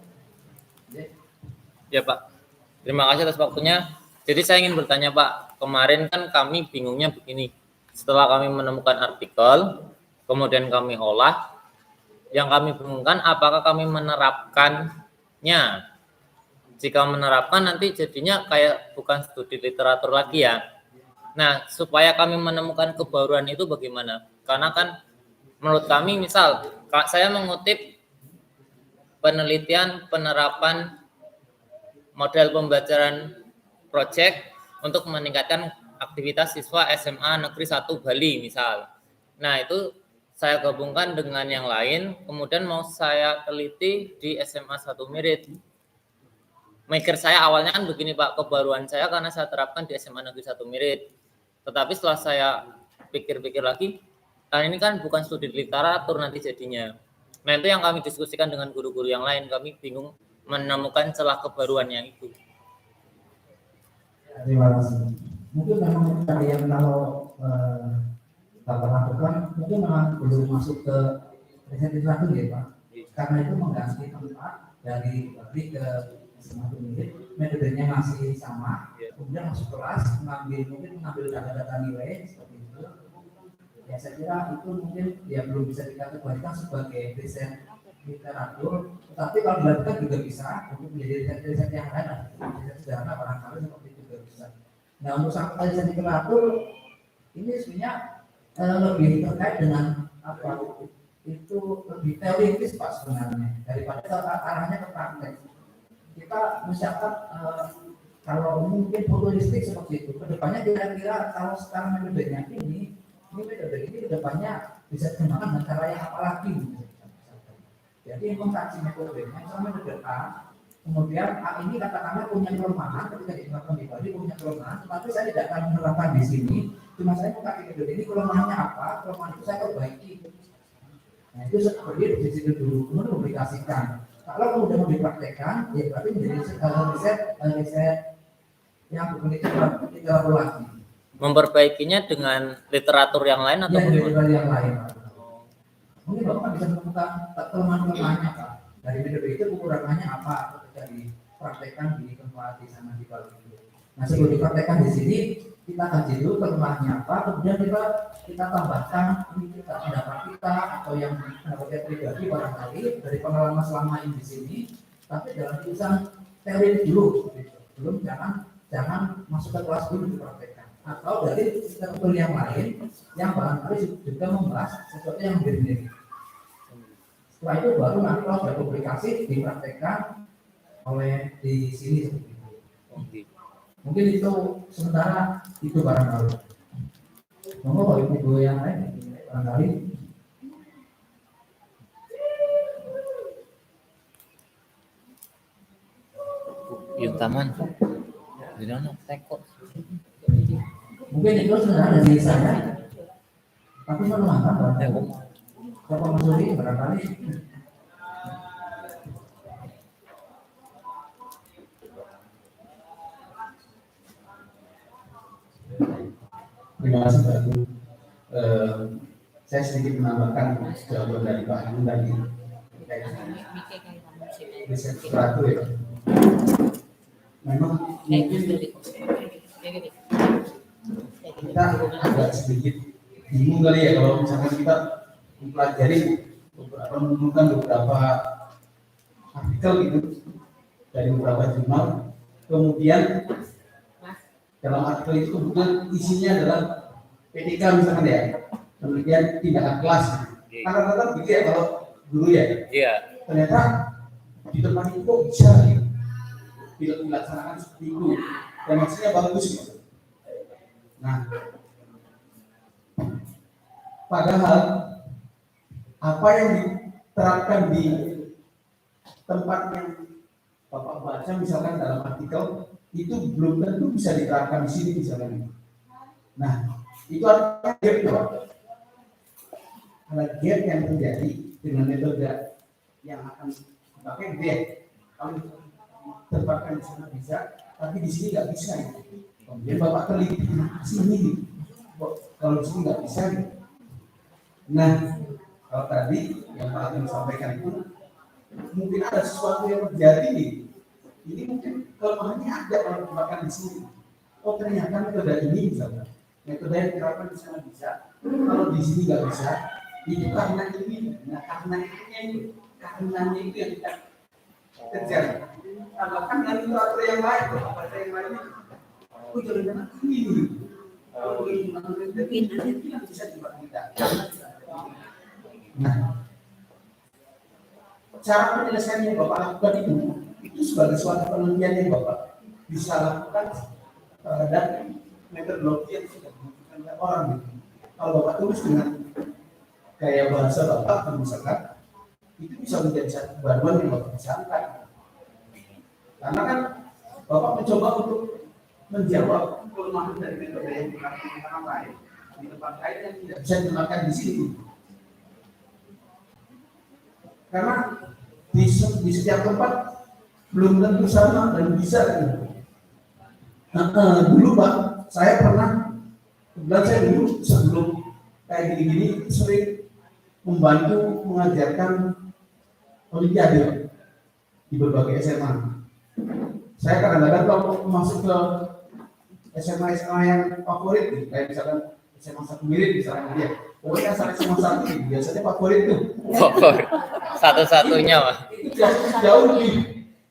Ya Pak, terima kasih atas waktunya. Jadi saya ingin bertanya Pak, kemarin kan kami bingungnya begini. Setelah kami menemukan artikel, kemudian kami olah, yang kami bingungkan apakah kami menerapkannya. Jika menerapkan nanti jadinya kayak bukan studi literatur lagi ya. Nah, supaya kami menemukan kebaruan itu bagaimana? Karena kan menurut kami misal, saya mengutip penelitian penerapan model pembelajaran proyek untuk meningkatkan aktivitas siswa SMA Negeri 1 Bali misal. Nah, itu saya gabungkan dengan yang lain, kemudian mau saya teliti di SMA 1 Mirit. Mikir saya awalnya kan begini Pak, kebaruan saya karena saya terapkan di SMA Negeri 1 Mirit. Tetapi setelah saya pikir-pikir lagi, ini kan bukan studi literatur nanti jadinya. Nah itu yang kami diskusikan dengan guru-guru yang lain, kami bingung menemukan celah kebaruannya itu. Terima kasih. Mungkin memang yang kalau Bapak lakukan, mungkin memang belum masuk ke riset literatur ya Pak. Karena itu mengganti tempat dari Bali ke semakin mirip, metodenya masih sama, kemudian masuk kelas, mengambil data-data nilai seperti itu. Ya saya kira itu mungkin ya belum bisa dikategorikan sebagai riset literatur, tetapi kalau dilakukan juga bisa untuk menjadi riset yang lain, riset sejarah barangkali seperti itu juga bisa. Nah untuk sampai riset literatur ini sebenarnya lebih terkait dengan apa? Itu lebih teoritis Pak sebenarnya daripada arahnya ke praktek. Kita misalkan kalau mungkin futuristik seperti itu, kedepannya kira-kira kalau sekarang metodenya ini metode ini kedepannya bisa dikembangkan dengan cara yang apa lagi? Jadi mengkaji metodenya, misalnya metode A, kemudian A ini katakanlah punya kelemahan, ketika diterapkan di Bali punya kelemahan, tetapi saya tidak akan menerapkan di sini, cuma saya mengkaji metode ini kelemahannya apa, kelemahan itu saya perbaiki. Nah itu seperti itu di situ dulu, kemudian publikasikan. Kalau kemudian mau dipraktekkan, ya berarti menjadi riset yang bukan literatur lagi. Memperbaikinya dengan literatur yang lain atau ya, literatur yang lain. Mungkin Bapak bisa menemukan kelemahan-kelemahannya Pak. Dari metode itu kekurangannya apa ketika dipraktekkan di tempat di sana di Bali itu. Nah sebelum dipraktekkan di sini, kita kaji dulu kelemahannya apa, kemudian kita tambahkan ini pendapat kita atau yang pendapat pribadi barangkali dari pengalaman selama ini di sini, tapi dalam tulisan teori dulu, belum jangan masuk ke kelas dulu dipraktekkan. Atau dari literatur yang lain yang barangkali juga membahas sesuatu yang mirip. Setelah itu baru nanti kalau sudah publikasi dipraktekkan oleh di sini seperti itu. Mungkin itu sementara itu barangkali. Monggo Bapak Ibu yang lain barangkali. Yung taman. Di mana teko? Mungkin itu sebenarnya dari saya. Tapi menemukan Bapak Mas Suri barangkali. Terima kasih Pak Ibu. Saya sedikit menambahkan jawaban dari Pak Ibu tadi. Riset sepatu ya. Memang mungkin kita agak sedikit bingung kali ya kalau misalkan kita mempelajari beberapa menemukan beberapa artikel gitu dari beberapa jurnal, kemudian dalam artikel itu kebetulan isinya adalah PTK misalkan ya, kemudian tindakan kelas. Karena rata gitu ya kalau dulu ya. Iya. Ternyata di tempat itu kok bisa gitu. Tidak dilaksanakan seperti itu dan maksudnya bagus gitu. Nah, padahal apa yang diterapkan di tempat yang Bapak baca misalkan dalam artikel itu belum tentu bisa diterapkan di sini misalkan. Nah, itu artinya gap ya, Pak. Ada gap yang terjadi dengan metode yang akan dipakai gap. Kalau tempatkan di sana bisa, tapi di sini nggak bisa. Gitu. Kemudian Bapak teliti di sini, gitu. Kalau di sini nggak bisa. Gitu. Nah, kalau tadi yang Pak Ageng sampaikan itu mungkin ada sesuatu yang terjadi nih. Ini mungkin kelemahannya ada kalau ditempatkan di sini. Oh ternyata metode ini misalnya, metode yang diterapkan di sana bisa, kalau di sini nggak bisa. Itu karena ini, nah karenanya itu yang kita kejar. Tambahkan dengan literatur yang lain, apa yang lainnya. Oh jangan-jangan ini. Oh ini bisa dibuat. Nah, cara penyelesaian yang Bapak lakukan itu sebagai suatu penelitian yang Bapak bisa lakukan terhadap metodologi yang sudah dilakukan oleh orang. Kalau Bapak tulis dengan gaya bahasa Bapak, misalkan, itu bisa menjadi satu baruan yang Bapak bisa angkat. Karena kan Bapak mencoba untuk menjawab kelemahan dari metode yang dilakukan di tempat lain, di tempat lain yang tidak bisa dilakukan di sini. Karena di setiap tempat belum tentu sama dan bisa. Dulu Pak, saya pernah, kebetulan saya dulu sebelum kayak gini-gini sering membantu mengajarkan olimpiade di berbagai SMA. Saya kadang-kadang kalau masuk ke SMA yang favorit, kayak misalkan SMA 1 Mirip misalnya dia, pokoknya saya SMA 1 biasanya favorit tuh. Favorit. Satu-satunya Pak. Itu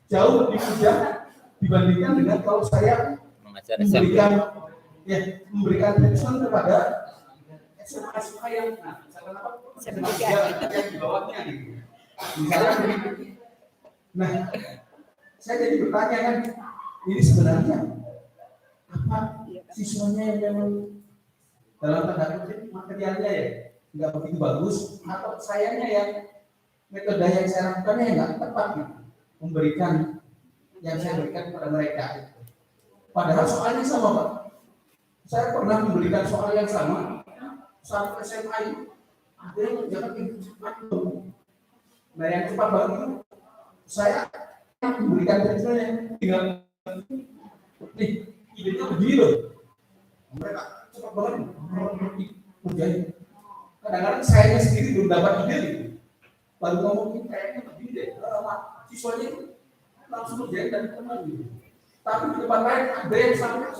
jauh lebih mudah dibandingkan dengan kalau saya memberikan treatment kepada SMA yang misalkan apa? Yang di bawahnya gitu. Misalnya begitu. Nah, saya jadi bertanya kan, ini sebenarnya apa siswanya yang memang dalam tanda kutip materialnya ya nggak begitu bagus, atau sayanya yang metode yang saya lakukan yang nggak tepat gitu, memberikan yang saya berikan kepada mereka. Padahal soalnya sama Pak. Saya pernah memberikan soal yang sama saat SMA itu ada yang menjawab itu cepat. Nah yang cepat banget itu saya memberikan treatment yang tinggal nih idenya begini loh. Mereka cepat banget menjadi. Kadang-kadang saya sendiri belum dapat ide gitu. Baru ngomongin kayaknya begini deh. Siswanya itu langsung menjadi dan teman gitu. Tapi di tempat lain ada yang sampai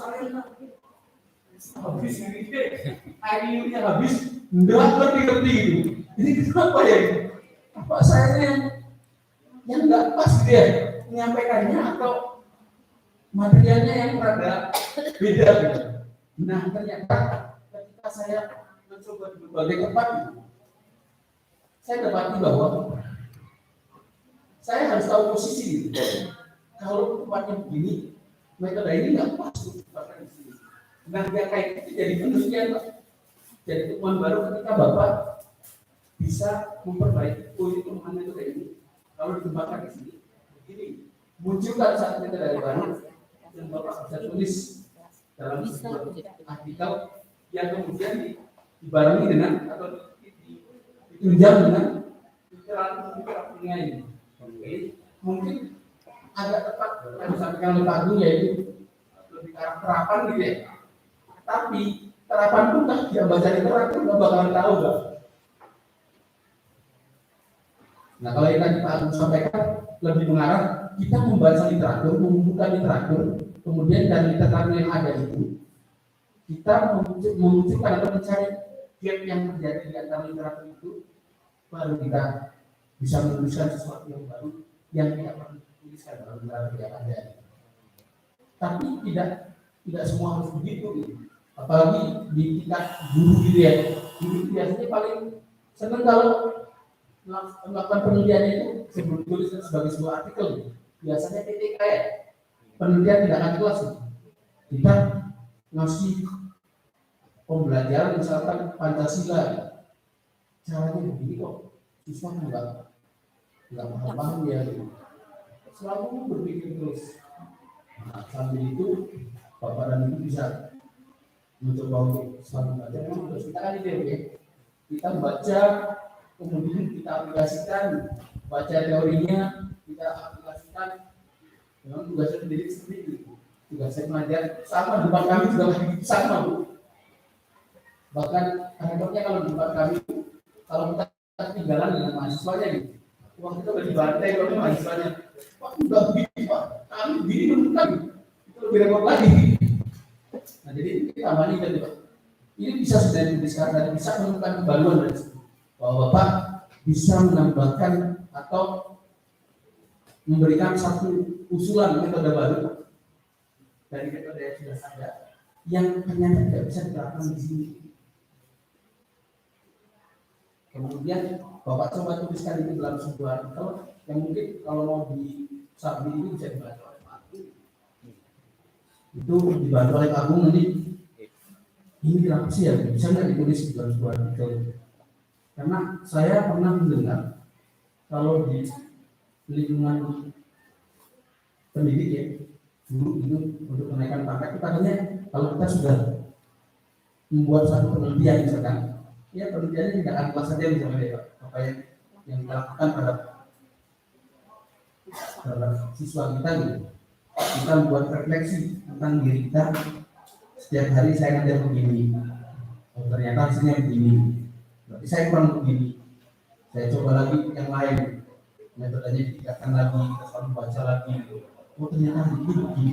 habis ini deh. Airnya habis, enggak ngerti gitu. Ini kenapa ya? Apa saya yang nggak pas dia menyampaikannya atau materialnya yang rada beda gitu. Nah ternyata ketika saya mencoba di berbagai tempat, saya dapati bahwa saya harus tahu posisi gitu. Kalau tempatnya begini, metode ini nggak pas tempatnya di sini. Nah, yang kayak itu jadi penelitian, Pak. Jadi temuan baru ketika Bapak bisa memperbaiki itu temuan metode ini. Kalau ditempatkan di sini, begini. Munculkan saat metode baru yang Bapak bisa tulis dalam sebuah artikel yang kemudian dibarengi dengan atau ditunjang dengan pikiran ini. Oke, mungkin agak tepat yang disampaikan oleh Pak Agung yaitu lebih ke arah terapan gitu ya. Tapi terapan pun tak dia baca literatur nggak bakalan tahu nggak. Nah kalau yang tadi Pak Agung sampaikan lebih mengarah kita membaca literatur, mengumpulkan literatur, kemudian dari literatur yang ada itu kita memunculkan atau mencari gap yang terjadi di antara literatur itu, baru kita bisa menuliskan sesuatu yang baru yang tidak pernah dituliskan dalam literatur yang ada. Tapi tidak semua harus begitu, apalagi di tingkat guru gitu ya. Guru biasanya paling senang kalau melakukan penelitian itu sebelum dituliskan sebagai sebuah artikel. Biasanya PTK ya, penelitian tidak akan kelas. Kita ngasih pembelajaran misalkan Pancasila, caranya begini kok, susah nggak paham ya. Selalu berpikir terus. Nah, sambil itu Bapak dan Ibu bisa mencoba untuk selalu baca. Terus kita kan itu ya, kita baca, kemudian kita aplikasikan, baca teorinya, kita aplikasikan dengan tugasnya sendiri seperti itu. Tugasnya mengajar sama depan kami juga sama Bu. Bahkan repotnya kalau di tempat kami, kalau kita ketinggalan dengan mahasiswanya gitu, uang kita udah dibantai kalau mahasiswanya, Pak udah begini Pak, kami begini menurut kami, itu lebih repot lagi. Nah jadi kita bandingkan Pak, ini bisa sudah dituliskan dan bisa menemukan kembaruan dari situ, bahwa Bapak bisa menambahkan atau memberikan satu usulan metode baru dari metode yang sudah ada, yang ternyata tidak bisa diterapkan di sini. Kemudian Bapak coba tuliskan itu dalam sebuah artikel yang mungkin kalau mau di submit itu bisa dibantu oleh Pak Agung. Itu dibantu oleh Pak Agung nanti. Ini kenapa sih ya? Bisa nggak ditulis di dalam sebuah artikel? Karena saya pernah mendengar kalau di lingkungan pendidik ya, guru itu untuk menaikkan pangkat itu katanya kalau kita sudah membuat satu penelitian misalkan, ya penelitiannya tidak akan kelas saja misalnya ya, apa yang kita lakukan terhadap siswa kita gitu. Kita membuat refleksi tentang diri kita. Setiap hari saya ngajar begini, oh, ternyata hasilnya begini. Berarti saya kurang begini. Saya coba lagi yang lain, metodenya ditingkatkan lagi, kita selalu baca lagi. Oh ternyata ini begini.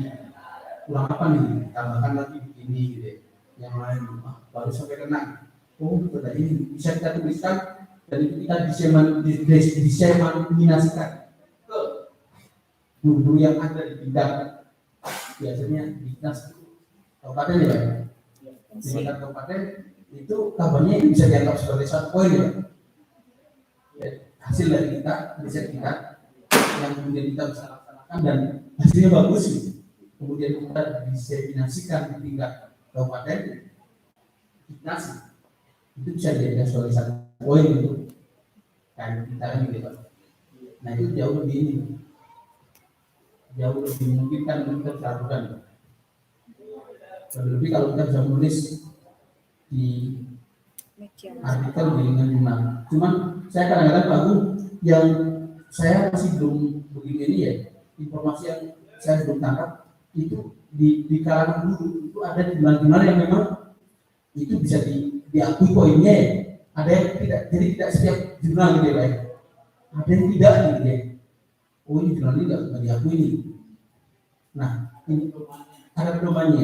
Kurang apa nih? Tambahkan lagi begini gitu. Yang lain baru sampai kena. Oh, betul ini bisa kita tuliskan dan itu kita diseminasikan ke guru yang ada di bidang biasanya di dinas kabupaten ya Pak. Di tingkat kabupaten itu kabarnya ini bisa dianggap sebagai satu poin ya. Hasil dari kita, riset kita yang kemudian kita bisa laksanakan dan hasilnya bagus gitu. Kemudian kita diseminasikan di tingkat kabupaten dinas. Itu bisa dijadikan sebagai satu poin untuk kan kita ini gitu. Nah itu jauh lebih memungkinkan untuk kita lakukan. Lebih kalau kita bisa menulis di artikel di lingkungan jurnal. Cuman saya kadang-kadang Pak Agung yang saya masih belum begini ini ya, informasi yang saya belum tangkap itu di kalangan guru itu ada jurnal-jurnal yang memang itu bisa diakui poinnya ya. Ada yang tidak, jadi tidak setiap jurnal gitu ya Pak. Ada yang tidak gitu ya. Oh ini jurnal ini nggak diakui nih. Nah ini ada pedomannya.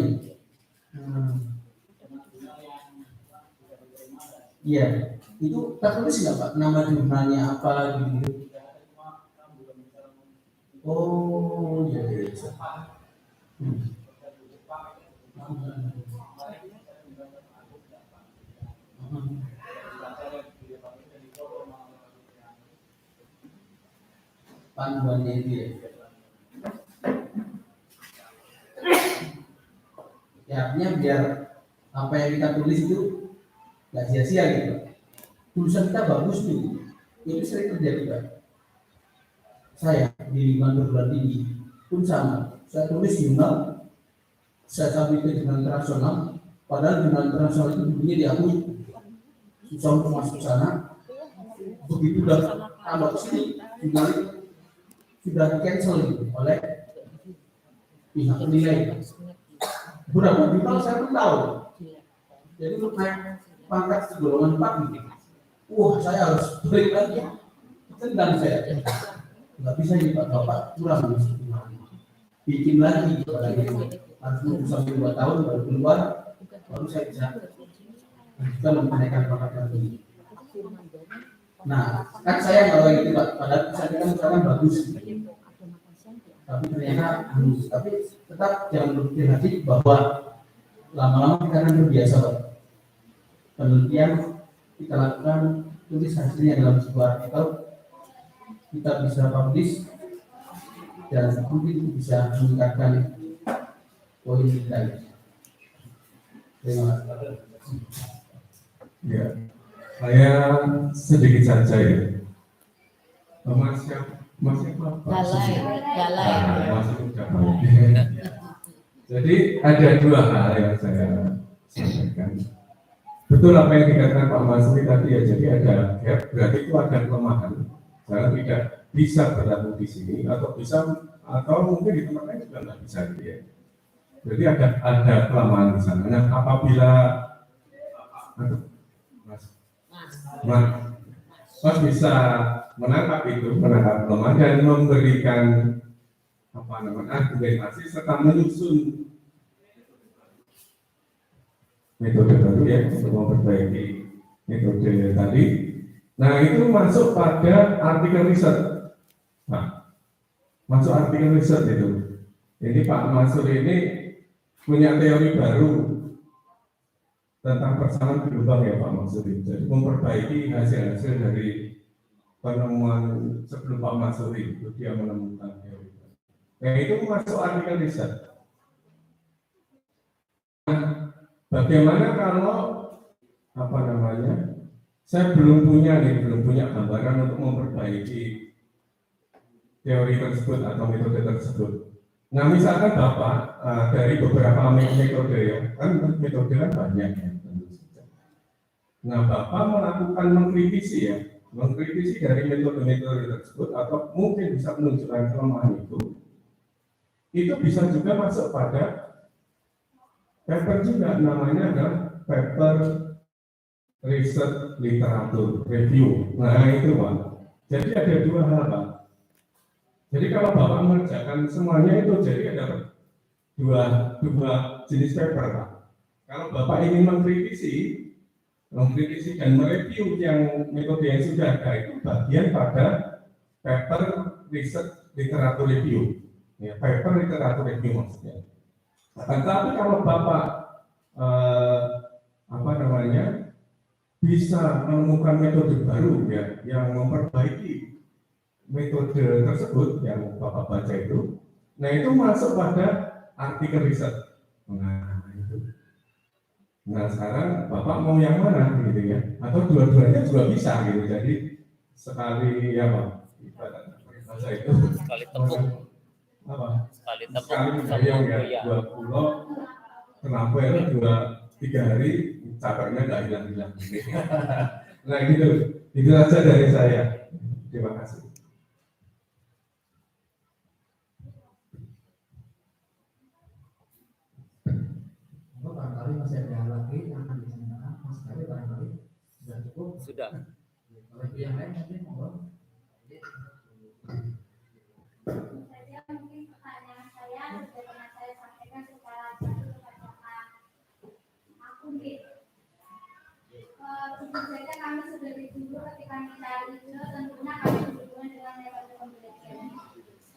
Iya, itu tertulis nggak Pak nama jurnalnya apa gitu? Oh iya. panduannya itu ya. Ya artinya biar apa yang kita tulis itu nggak sia-sia gitu. Tulisan kita bagus tuh, itu sering terjadi Pak. Saya di lingkungan perguruan tinggi pun sama. Saya tulis jurnal, saya sampai ke jurnal internasional, padahal jurnal internasional itu bukunya diakui. Susah untuk masuk ke sana. Begitu udah tambah sini, jurnal itu sudah di cancel gitu oleh pihak penilai. Berapa jurnal saya pun tahu. Jadi untuk naik pangkat golongan 4 gitu. Wah, saya harus balik lagi. Tendang saya. Nggak bisa ini Pak, Bapak kurang. Bikin lagi gitu. Harus nunggu sampai 2 tahun baru keluar, baru saya bisa menaikkan pangkat lagi. Nah, kan saya nggak kayak gitu Pak. Padahal bisa kita misalkan bagus. Tapi ternyata tapi tetap jangan berpikir lagi bahwa lama-lama kita akan terbiasa Pak. Penelitian kita lakukan, tulis hasilnya dalam sebuah artikel, kita bisa publish dan mungkin bisa meningkatkan poin kita. Terima kasih. Ya, saya sedikit saja ya. Mas siapa? Jadi ada 2 hal yang saya sampaikan. Betul apa yang dikatakan Pak Masri tadi ya. Jadi ada gap, berarti itu ada kelemahan. Saya tidak bisa berlaku di sini atau mungkin di tempat lain juga nggak bisa gitu ya. Jadi ada kelemahan di sana. Nah, apabila Mas bisa menangkap kelemahan dan memberikan argumentasi serta menyusun metode baru ya untuk memperbaiki metode tadi. Nah, itu masuk pada artikel riset. Nah, masuk artikel riset itu. Ini Pak Mansur ini punya teori baru tentang persamaan gelombang ya Pak Mansur. Jadi memperbaiki hasil-hasil dari penemuan sebelum Pak Mansur itu dia menemukan teori. Nah, itu masuk artikel riset. Nah, bagaimana kalau saya belum punya gambaran untuk memperbaiki teori tersebut atau metode tersebut. Nah, misalkan Bapak dari beberapa metode ya, kan metode kan banyak ya, tentu saja. Nah, Bapak melakukan mengkritisi dari metode-metode tersebut atau mungkin bisa menunjukkan kelemahan itu bisa juga masuk pada paper juga, namanya adalah paper riset literatur review. Nah, itu Pak. Jadi ada 2 hal Pak. Jadi kalau Bapak mengerjakan semuanya itu, jadi ada dua jenis paper Pak. Kalau Bapak ingin mengkritisi dan mereview yang metode yang sudah ada, itu bagian pada paper riset literatur review. Ya, paper literatur review maksudnya. Tetapi kalau Bapak bisa menemukan metode baru ya yang memperbaiki metode tersebut yang Bapak baca itu, nah itu masuk pada artikel riset. Nah itu. Nah sekarang Bapak mau yang mana gitu ya? Atau dua-duanya juga bisa gitu. Jadi sekali ya Pak, bahasa itu Sekali tepung. Sekali menggayung ya, 2 pulau kenapa ya 2-3 hari cabarnya nggak hilang-hilang. Nah itu saja dari saya. Terima kasih. Barangkali masih ada lagi yang akan ditanyakan, Mas Kari barangkali sudah cukup. Sudah. Kalau itu yang lain mungkin monggo. Mungkin pertanyaan saya sudah pernah saya sampaikan secara jelas kepada Pak Akundi. Tentu saja kami sudah dulu ketika mencari itu, tentunya kami berhubungan dengan metode pembelajaran.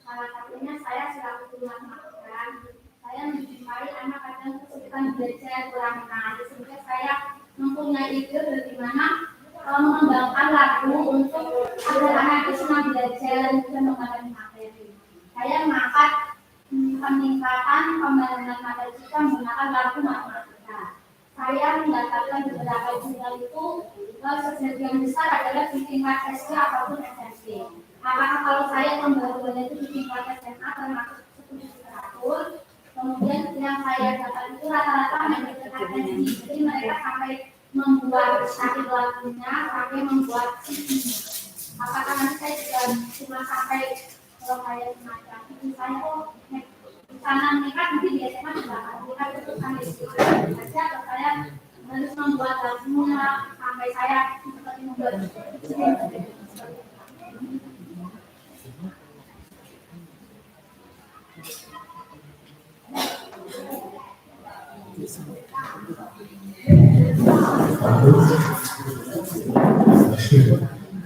Salah satunya saya selaku guru matematika, saya menjumpai anak kadang kesulitan belajar kurang mengenal, sehingga saya mempunyai ide bagaimana mengembangkan lagu untuk agar anak itu senang belajar dan mengalami pembangunan materi kita menggunakan lampu matematika. Saya mendapatkan beberapa jurnal itu sebagian besar adalah di tingkat SD ataupun SMP. Apakah kalau saya pembaruannya itu di tingkat SMA termasuk studi literatur? Kemudian yang saya dapat itu rata-rata menggunakan ini. Jadi mereka sampai membuat sakit lagunya, sampai membuat CD. Apakah nanti saya juga cuma sampai kalau saya semacam itu saya karena mereka nanti di SMA juga mereka itu sampai saja atau saya harus membuat lagunya sampai saya seperti membuat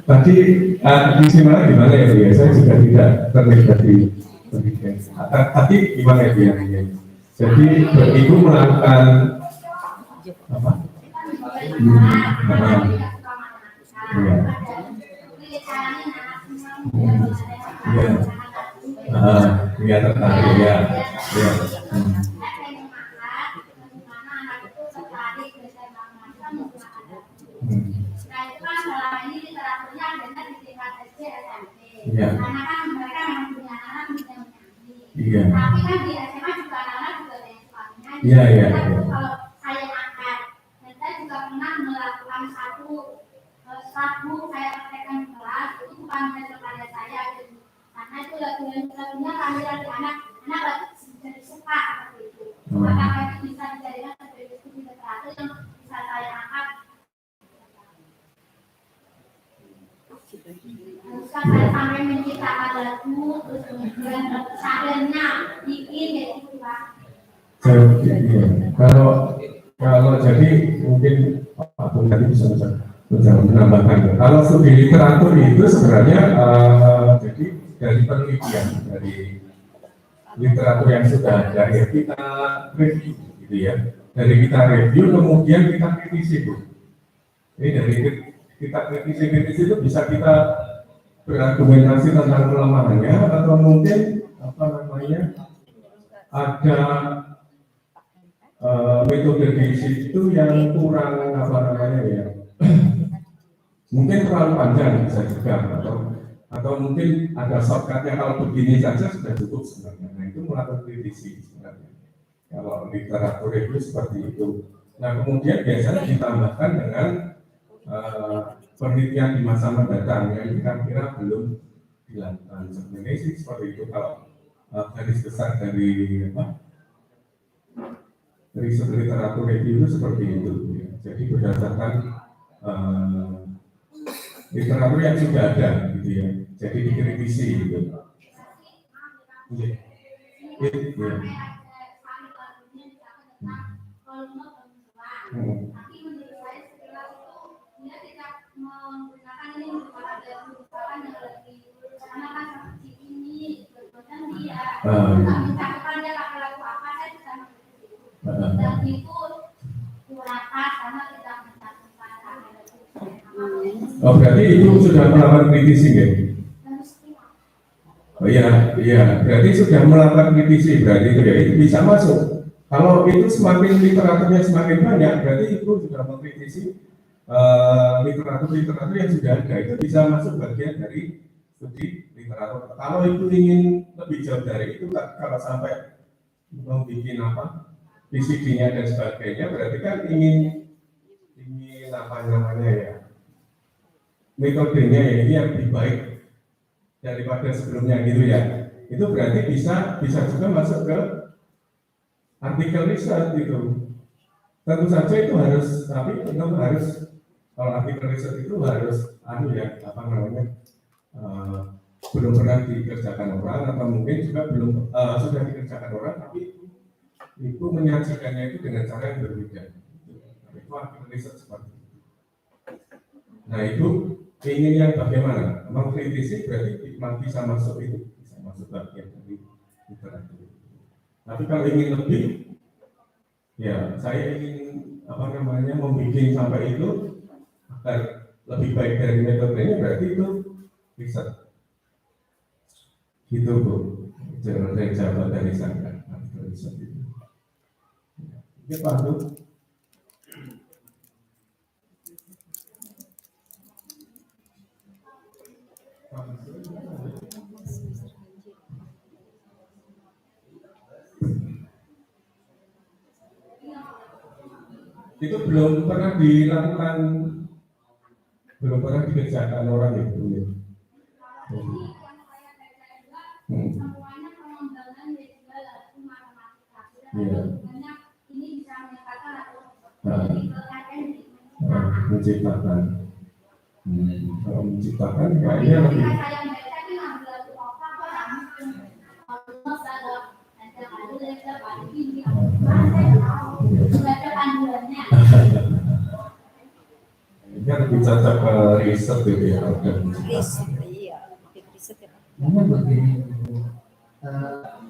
Tadi maksimalnya gimana ya Bu ya? Saya juga tidak terlibat di pendidikan. Tadi gimana ya Bu ya? Jadi Ibu melakukan apa? Iya tertarik ya. Iya. Karena kan mereka yang punya anak bisa menyanyi. Iya. Tapi kan di SMA juga anak-anak juga ada yang suka menyanyi. Iya, iya. Kalau saya angkat, dan saya juga pernah melakukan satu lagu saya praktekkan di kelas, itu bukan dari karya saya, karena itu lagunya kehadiran di anak lagi jadi suka seperti itu. Maka itu bisa dijadikan sebagai studi literatur yang bisa saya angkat. Saya sampai menciptakan lagu, terus kemudian sairnya bikin gitu Pak. Jadi kalau jadi mungkin Pak tadi bisa menambahkan. Kalau studi literatur itu sebenarnya jadi dari penelitian dari literatur yang sudah ada ya kita review gitu ya. Dari kita review kemudian kita kritisi Bu. Ini dari kita kritisi itu bisa kita berargumentasi tentang kelemahannya atau mungkin apa namanya ada metode di situ yang kurang apa namanya ya mungkin terlalu panjang bisa juga atau mungkin ada shortcutnya kalau begini saja sudah cukup sebenarnya. Nah itu melakukan kritisi sebenarnya kalau literatur itu seperti itu. Nah kemudian biasanya ditambahkan dengan penelitian di masa mendatang yang kira-kira belum dilakukan. Sebenarnya sih seperti itu kalau garis besar dari riset literatur review itu seperti itu. Ya. Jadi berdasarkan literatur yang sudah ada, gitu ya. Jadi dikritisi, gitu. Ya. Menggunakan ini ada perubahan yang lebih karena kan seperti ini kemudian dia misalkan dia pakai lagu apa saya bisa mengerti dan itu kurang pas karena tidak mencantumkan oh berarti itu sudah melakukan kritisi ya? Oh iya berarti sudah melakukan kritisi berarti itu ya itu bisa masuk kalau itu semakin literaturnya semakin banyak berarti itu sudah mengkritisi literatur yang sudah ada itu bisa masuk bagian dari studi literatur. Kalau itu ingin lebih jauh dari itu, kalau sampai membuat apa PCD-nya dan sebagainya, berarti kan ingin apa namanya ya metodenya ya ini yang lebih baik daripada sebelumnya gitu ya. Itu berarti bisa juga masuk ke artikel riset gitu. Tentu saja itu harus kalau artikel riset itu harus apa namanya belum pernah dikerjakan orang atau mungkin juga belum sudah dikerjakan orang tapi itu menyajikannya itu dengan cara yang berbeda. Itu artikel riset seperti itu. Nah itu ingin yang bagaimana? Mengkritisi berarti bisa masuk itu bisa masuk bagian dari literatur. Tapi kalau ingin lebih, ya saya ingin apa namanya membuat sampai itu agar lebih baik dari metodenya berarti itu riset gitu Bu jangan saya jawab dari saya riset itu Ya Pak Abdul. Itu belum pernah dilakukan, belum pernah dikerjakan orang itu. Ya. Semuanya pengembangan dan juga lalu matematika. Banyak ini bisa meningkatkan atau menciptakan. Kalau menciptakan kayaknya lebih. saya baca ini ngambil lagu apa ada panduannya. Ini lebih cocok ke riset gitu ya. Iya, riset ya. Namun begini,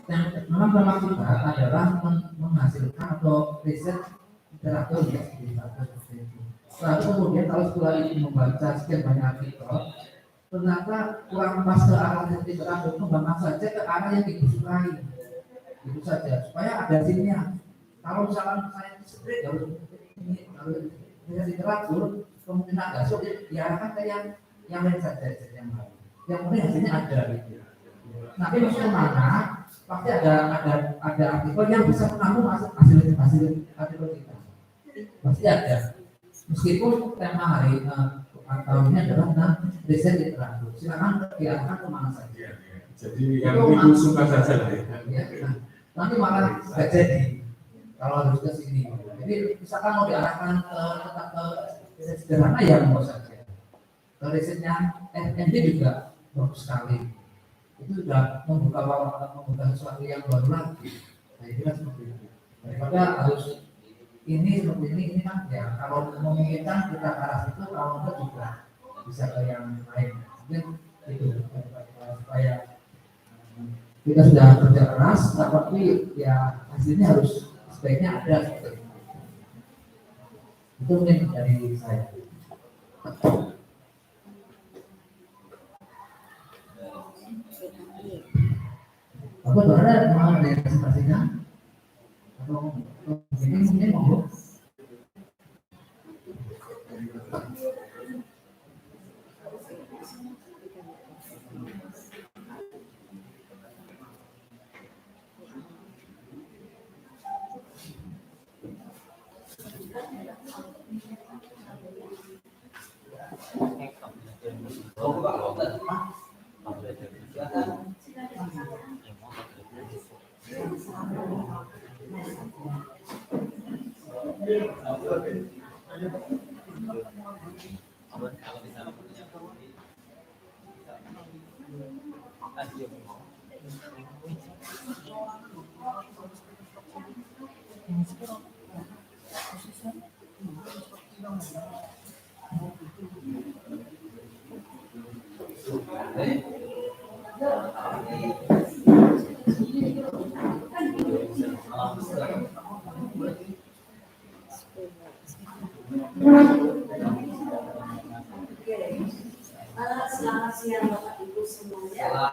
yang memang tema kita adalah menghasilkan atau riset literatur ya, seperti itu. Lalu kemudian kalau setelah ini membaca sekian banyak artikel, ternyata kurang pas ke arah yang tidak ada, mengembangkan saja ke arah yang disukai, itu saja. Supaya ada hasilnya. Kalau misalkan saya sendiri harus literatur, kemungkinan agak sulit diarahkan ke yang lain saja, yang lain. Yang penting hasilnya ada gitu. Nanti masuk kemana, pasti ada artikel yang bisa menampung hasil artikel kita. Pasti ada. Meskipun tema hari tahun ini adalah tentang riset literatur. Silakan diarahkan kemana saja. Jadi yang itu suka saja lah ya. Nah, nanti malah nggak jadi kalau harus ke sini. Jadi misalkan mau diarahkan tetap ke riset sederhana ya mau saja. Ke risetnya FND juga bagus sekali. Itu sudah membuka sesuatu yang baru lagi. Nah, itu kan seperti itu. Daripada harus ini seperti ini kan ya kalau memungkinkan kita ke arah situ, kalau enggak juga bisa ke yang lain. Mungkin itu supaya kita sudah kerja keras, tapi ya hasilnya harus sebaiknya ada seperti itu. Itu mungkin dari saya. Apa ada mau dari presentasinya? Atau ini mau? Selamat siang Bapak Ibu semuanya.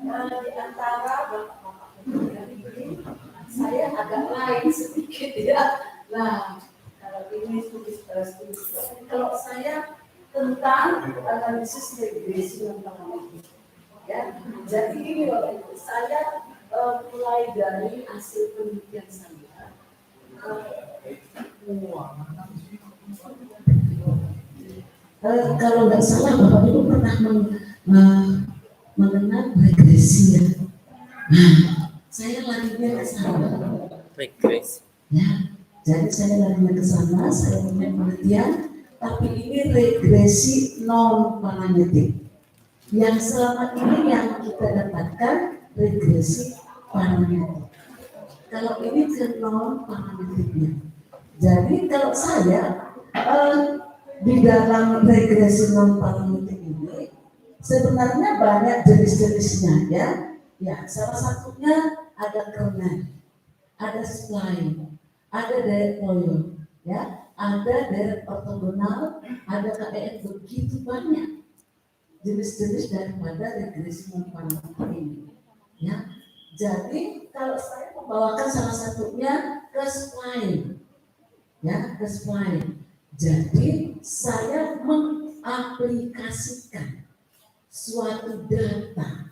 Di antara Bapak-Bapak ini, saya agak lain sedikit ya. Nah, kalau ini kalau saya tentang analisis regresi yang pengamatan. Ya, jadi ini Bapak Ibu, saya mulai dari hasil penelitian saya. Kalau nggak salah Bapak Ibu pernah mengenal regresi ya. Nah, saya larinya ke sana. Regresi. Ya, jadi saya larinya ke sana, saya punya penelitian, tapi ini regresi non parametrik. Yang selama ini yang kita dapatkan regresi parametrik. Kalau ini ke non parametriknya. Jadi kalau saya di dalam regresi non parametrik ini sebenarnya banyak jenis-jenisnya ya. Ya, salah satunya ada kernel, ada spline, ada direct loyal, ya, ada direct ortogonal, ada KEF, begitu banyak jenis-jenis daripada regresi non parametrik ini. Ya, jadi kalau saya membawakan salah satunya ke spline, ya ke spline. Jadi saya mengaplikasikan suatu data.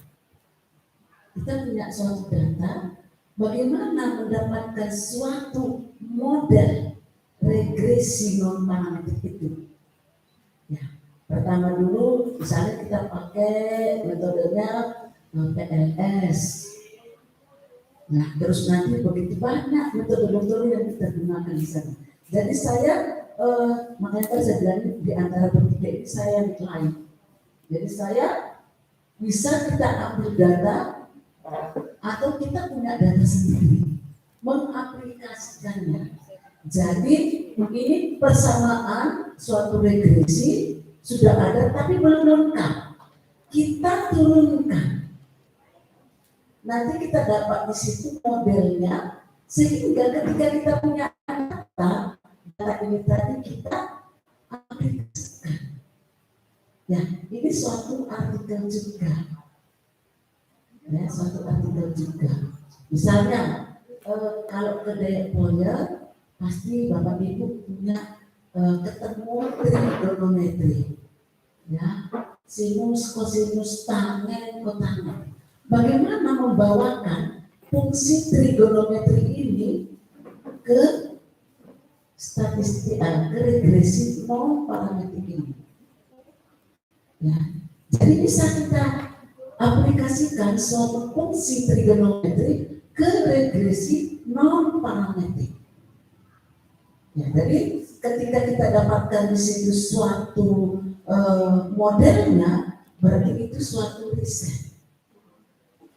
Kita punya suatu data, bagaimana mendapatkan suatu model regresi non parametrik itu. Ya, pertama dulu misalnya kita pakai metodenya PLS. Nah, terus nanti begitu banyak metode-metode yang kita gunakan di sana. Jadi saya makanya tadi saya bilang di antara bertiga ini saya decline. Jadi saya bisa kita ambil data atau kita punya data sendiri, mengaplikasikannya. Jadi ini persamaan suatu regresi sudah ada tapi belum lengkap. Kita turunkan. Nanti kita dapat di situ modelnya, sehingga ketika kita punya data ini tadi kita aplikasikan. Ya, ini suatu artikel juga. Ya, suatu artikel juga. Misalnya kalau ke Depoyer pasti Bapak Ibu punya ketemu trigonometri. Ya, sinus, kosinus, tangen, kotangen. Bagaimana membawakan fungsi trigonometri ini ke statistik, ke regresi non parametrik ini. Ya, jadi bisa kita aplikasikan suatu fungsi trigonometri ke regresi non parametrik. Ya, jadi ketika kita dapatkan di situ suatu modelnya, berarti itu suatu riset.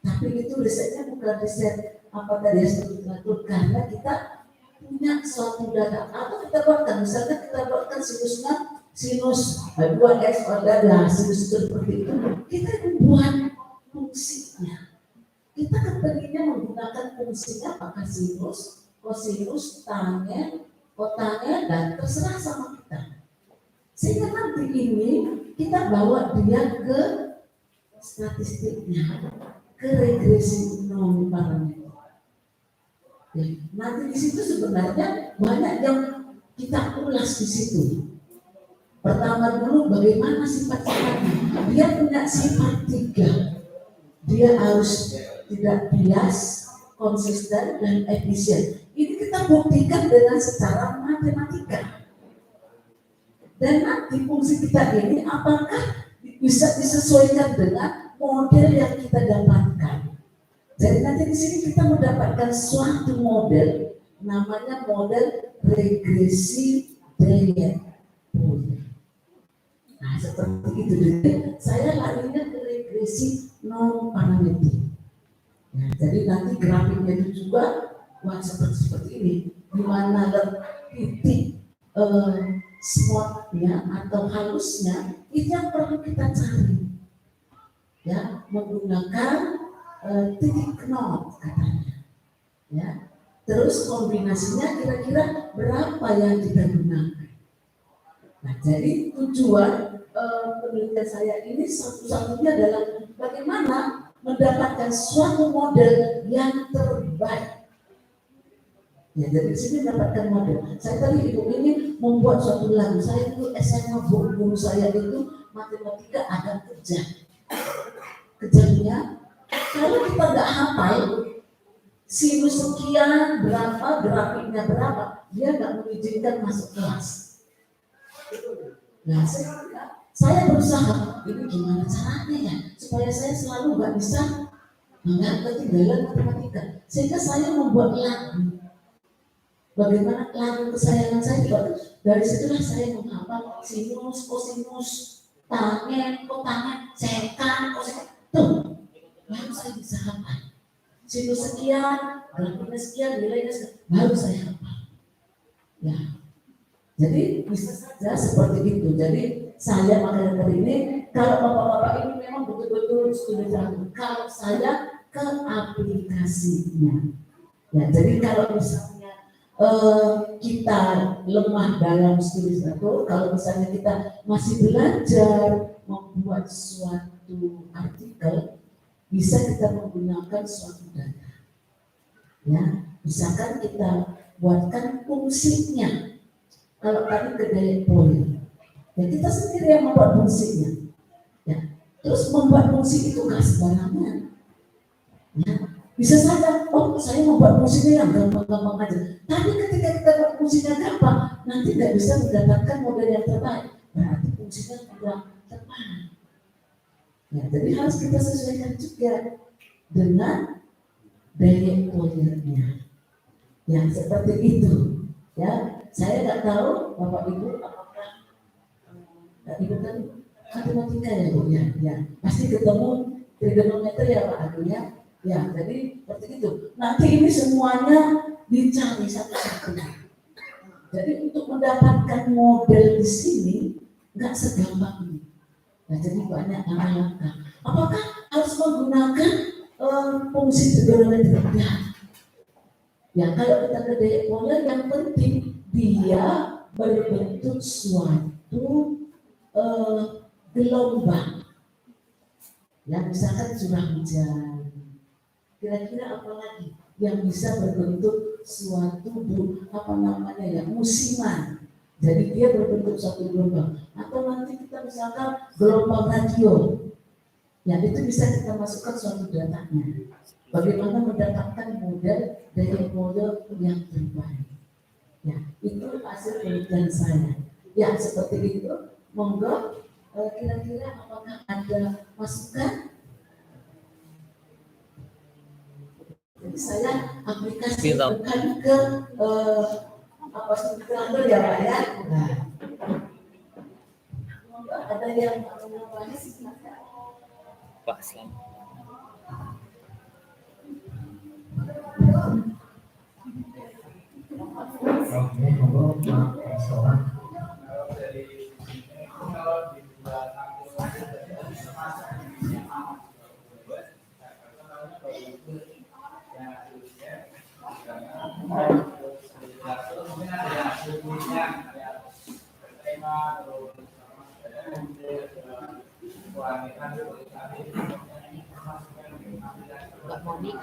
Tapi itu risetnya bukan riset apa tadi yang literatur, karena kita punya suatu data. Atau kita buatkan, misalnya kita buatkan sinusnya sinus 2x pada sinus seperti itu, kita membuat fungsinya. Kita kepengennya menggunakan fungsinya apakah sinus, kosinus, tangen, kotangen, dan terserah sama kita. Sehingga nanti ini kita bawa dia ke statistiknya, ke regresi non parametrik. Ya, nanti di situ sebenarnya banyak yang kita ulas di situ. Pertama dulu bagaimana sifat-sifatnya. Dia punya sifat 3. Dia harus tidak bias, konsisten, dan efisien. Ini kita buktikan dengan secara matematika. Dan nanti fungsi kita ini apakah bisa disesuaikan dengan model yang kita dapatkan. Jadi nanti di sini kita mendapatkan suatu model, namanya model regresi Depoyer. Nah seperti itu, jadi saya larinya ke regresi non parametrik. Nah, jadi nanti grafiknya itu juga seperti ini, di mana titik spotnya atau halusnya itu yang perlu kita cari, ya, menggunakan titik knot katanya, ya. Terus kombinasinya kira-kira berapa yang kita gunakan. Nah, jadi tujuan penelitian saya ini satu-satunya adalah bagaimana mendapatkan suatu model yang terbaik. Ya, jadi di sini mendapatkan model. Saya tadi ibu ini membuat suatu lagu. Saya itu SMA, guru saya itu matematika agak kejam. Kejamnya, kalau kita nggak hafal sinus sekian berapa, grafiknya berapa, dia nggak mengizinkan masuk kelas. Nah, saya berusaha, ini gimana caranya ya, supaya saya selalu nggak bisa ketinggalan matematika. Sehingga saya membuat lagu. Bagaimana lagu kesayangan saya juga dari situlah saya menghafal sinus, kosinus, tangen, kotangen, sekan, kosinus. Tuh, baru saya bisa hafal. Sinus sekian, grafiknya sekian, nilainya sekian, baru saya hafal. Ya, jadi bisa saja seperti itu. Jadi saya makanya hari ini, kalau bapak-bapak ini memang betul-betul studi lagu. Kalau saya ke aplikasinya. Ya, jadi kalau misalnya kita lemah dalam studi literatur, kalau misalnya kita masih belajar membuat suatu artikel, bisa kita menggunakan suatu data. Ya, misalkan kita buatkan fungsinya. Kalau tadi kedai poli, ya kita sendiri yang membuat fungsinya. Ya, terus membuat fungsi itu nggak sembarangan. Ya, bisa saja, oh saya membuat fungsinya yang gampang-gampang aja. Tapi ketika kita buat fungsinya gampang, nanti nggak bisa mendapatkan model yang terbaik. Berarti fungsinya kurang tepat. Ya, jadi harus kita sesuaikan juga dengan daya poliernya. Yang seperti itu. Ya, saya nggak tahu Bapak Ibu apakah Ibu kan matematika ya Bu ya, ya pasti ketemu trigonometri ya Pak Agung ya. Ya, jadi seperti itu. Nanti ini semuanya dicari satu-satu. Jadi untuk mendapatkan model di sini nggak segampang ini. Nah, jadi banyak langkah-langkah. Apakah harus menggunakan fungsi trigonometri? Ya, kalau kita ke daya pola yang penting dia berbentuk suatu gelombang. Ya, misalkan curah hujan. Kira-kira apa lagi yang bisa berbentuk suatu musiman. Jadi dia berbentuk suatu gelombang. Atau nanti kita misalkan gelombang radio. Ya, itu bisa kita masukkan suatu datanya. Bagaimana mendapatkan model dari model yang terbaik. Ya, itu hasil penelitian saya. Ya, seperti itu. Monggo, kira-kira apakah ada masukan? Jadi saya aplikasikan ke Twitter ya Pak ya. Nah, monggo ada yang menambahkan silakan. Pak Islam. Oke, monggo Pak Sohan. Mbak Monik.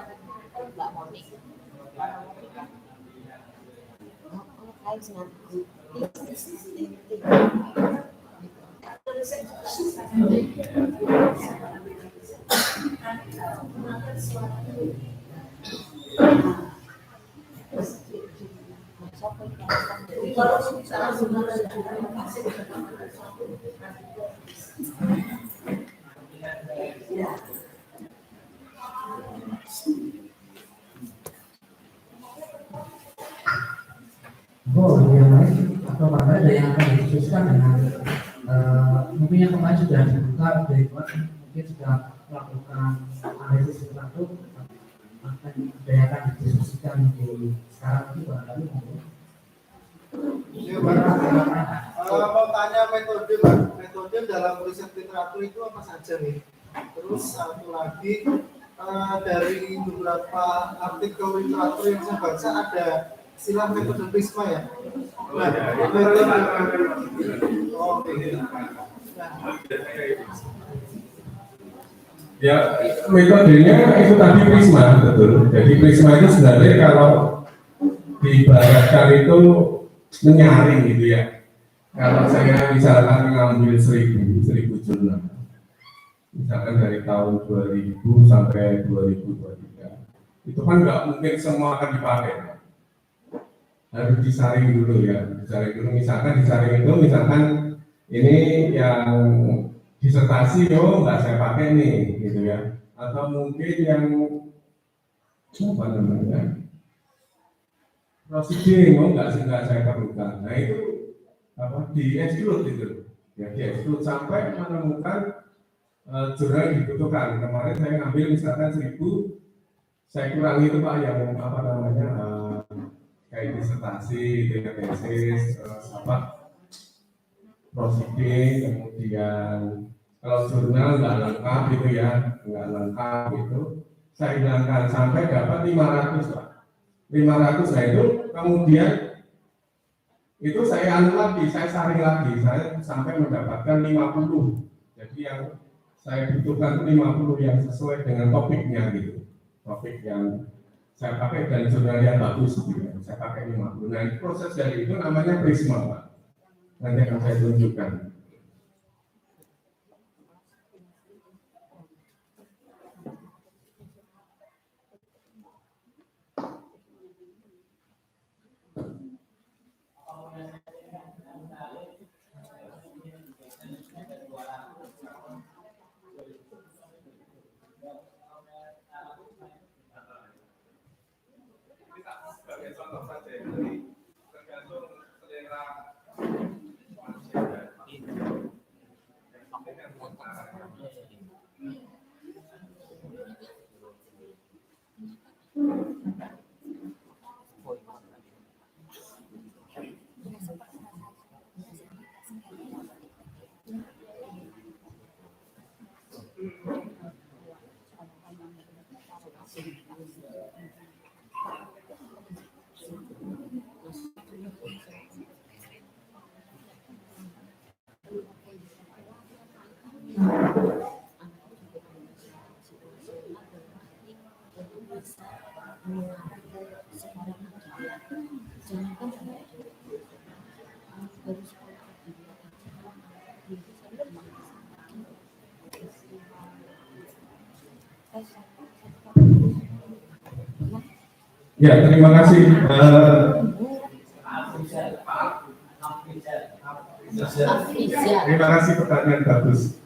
Yang lain atau ada yang akan dikhususkan dengan mungkin yang kemarin sudah dibuka dari mungkin sudah melakukan analisis sesuatu akan didiskusikan di sekarang itu barangkali mungkin. Mau tanya metode Pak, metode dalam riset literatur itu apa saja nih? Terus satu lagi dari beberapa artikel literatur yang saya baca ada istilah metode prisma ya. Nah, Ya, metodenya itu tadi prisma, betul. Jadi prisma itu sebenarnya kalau diibaratkan itu menyaring gitu ya. Kalau saya misalkan ngambil 1000 jurnal, misalkan dari tahun 2000 sampai 2023, itu kan nggak mungkin semua akan dipakai. Harus disaring dulu ya, disaring dulu. Misalkan disaring itu, misalkan ini yang disertasi nggak saya pakai nih, gitu ya. Atau mungkin yang apa namanya prosedur nggak saya perlukan. Nah itu apa di exclude itu, ya di exclude sampai menemukan jurnal yang dibutuhkan. Kemarin saya ngambil misalkan 1000, saya kurangi itu Pak yang apa namanya kayak disertasi, tesis, apa prosedur, kemudian kalau jurnal nggak lengkap gitu ya, nggak lengkap gitu, saya hilangkan sampai dapat 500 Pak. 500, nah itu kemudian itu saya anu lagi, saya saring lagi, saya sampai mendapatkan 50. Jadi yang saya butuhkan 50 yang sesuai dengan topiknya gitu. Topik yang saya pakai dan jurnal yang bagus gitu ya. Saya pakai 50. Nah, proses dari itu namanya Prisma, Pak. Nanti akan saya tunjukkan. Sebagai contoh saja, jadi tergantung selera manusia dan Ya, terima kasih. Terima kasih, pertanyaan bagus.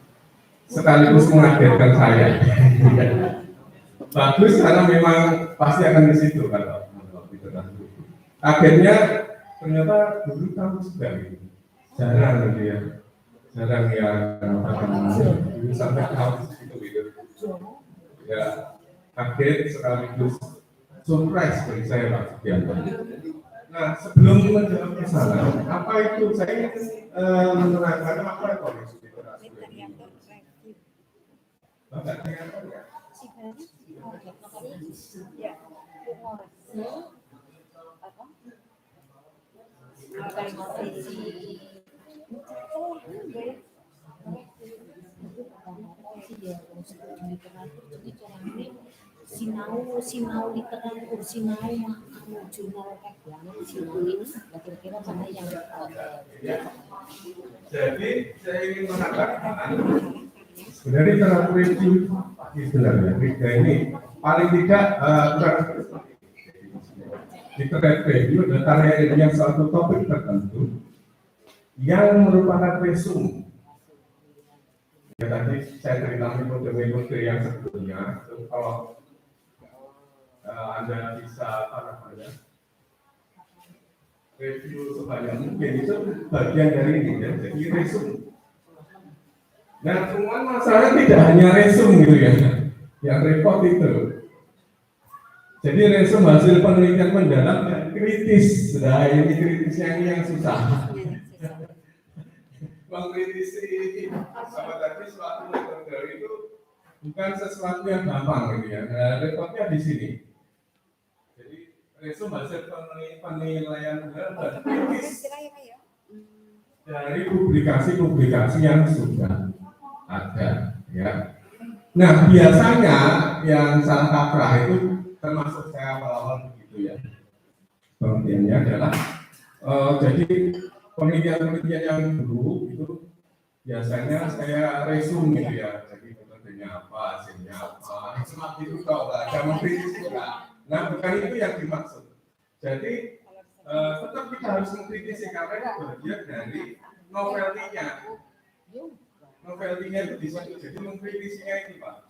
Sekaligus mengagetkan saya. Bagus karena memang pasti akan di situ kalau literasi. Akhirnya ternyata dulu tahu sudah gitu. Jarang gitu ya. Jarang yang dulu sampai tahu di situ gitu. Ya, kaget sekaligus surprise bagi saya Pak Sugianto. Nah, sebelum menjawab kesalahan, apa itu saya menerangkan apa itu maksud literasi? Bapak dengar ya? Sinau literatur, sinau jurnal kayak banget sinau ini kira-kira mana yang jadi saya ingin mengatakan sebenarnya literatur itu sebenarnya ini paling tidak literatur itu adalah karya ilmiah suatu topik tertentu yang merupakan resum. Ya tadi saya cerita metode-metode yang sebelumnya, kalau Anda bisa review sebanyak mungkin itu bagian dari ini ya, jadi resum. Nah, temuan masalah tidak hanya resum gitu ya, yang repot itu. Jadi resum hasil penelitian mendalam dan kritis. Nah, ini kritisnya ini yang susah. Mengkritisi apa tadi suatu metode itu bukan sesuatu yang gampang gitu ya. Nah, repotnya di sini. Jadi resum hasil penilaian dan kritis dari publikasi-publikasi yang sudah ada ya. Nah, biasanya yang salah kaprah itu termasuk saya awal-awal begitu ya. Pengertiannya adalah jadi penelitian-penelitian yang dulu itu biasanya saya resum gitu ya. Jadi metodenya apa, hasilnya apa, seperti itu kalau ada mengkritis juga. Nah, bukan itu yang dimaksud. Jadi tetap kita harus mengkritisi karena itu bagian dari novelty-nya. Novelty-nya itu di situ. Jadi mengkritisinya itu Pak.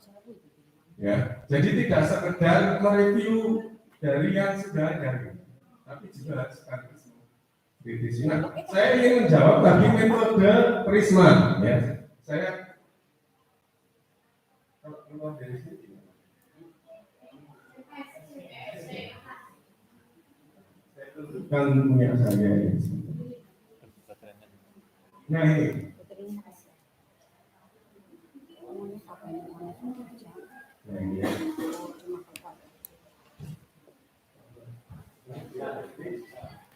Ya, jadi tidak sekedar mereview dari yang sudah ada, tapi juga sekaligus kritisi. Nah, saya ingin menjawab tadi metode Prisma ya. Saya kalau keluar dari sini saya tunjukkan punya saya ini. Nah ini. Nah, ini.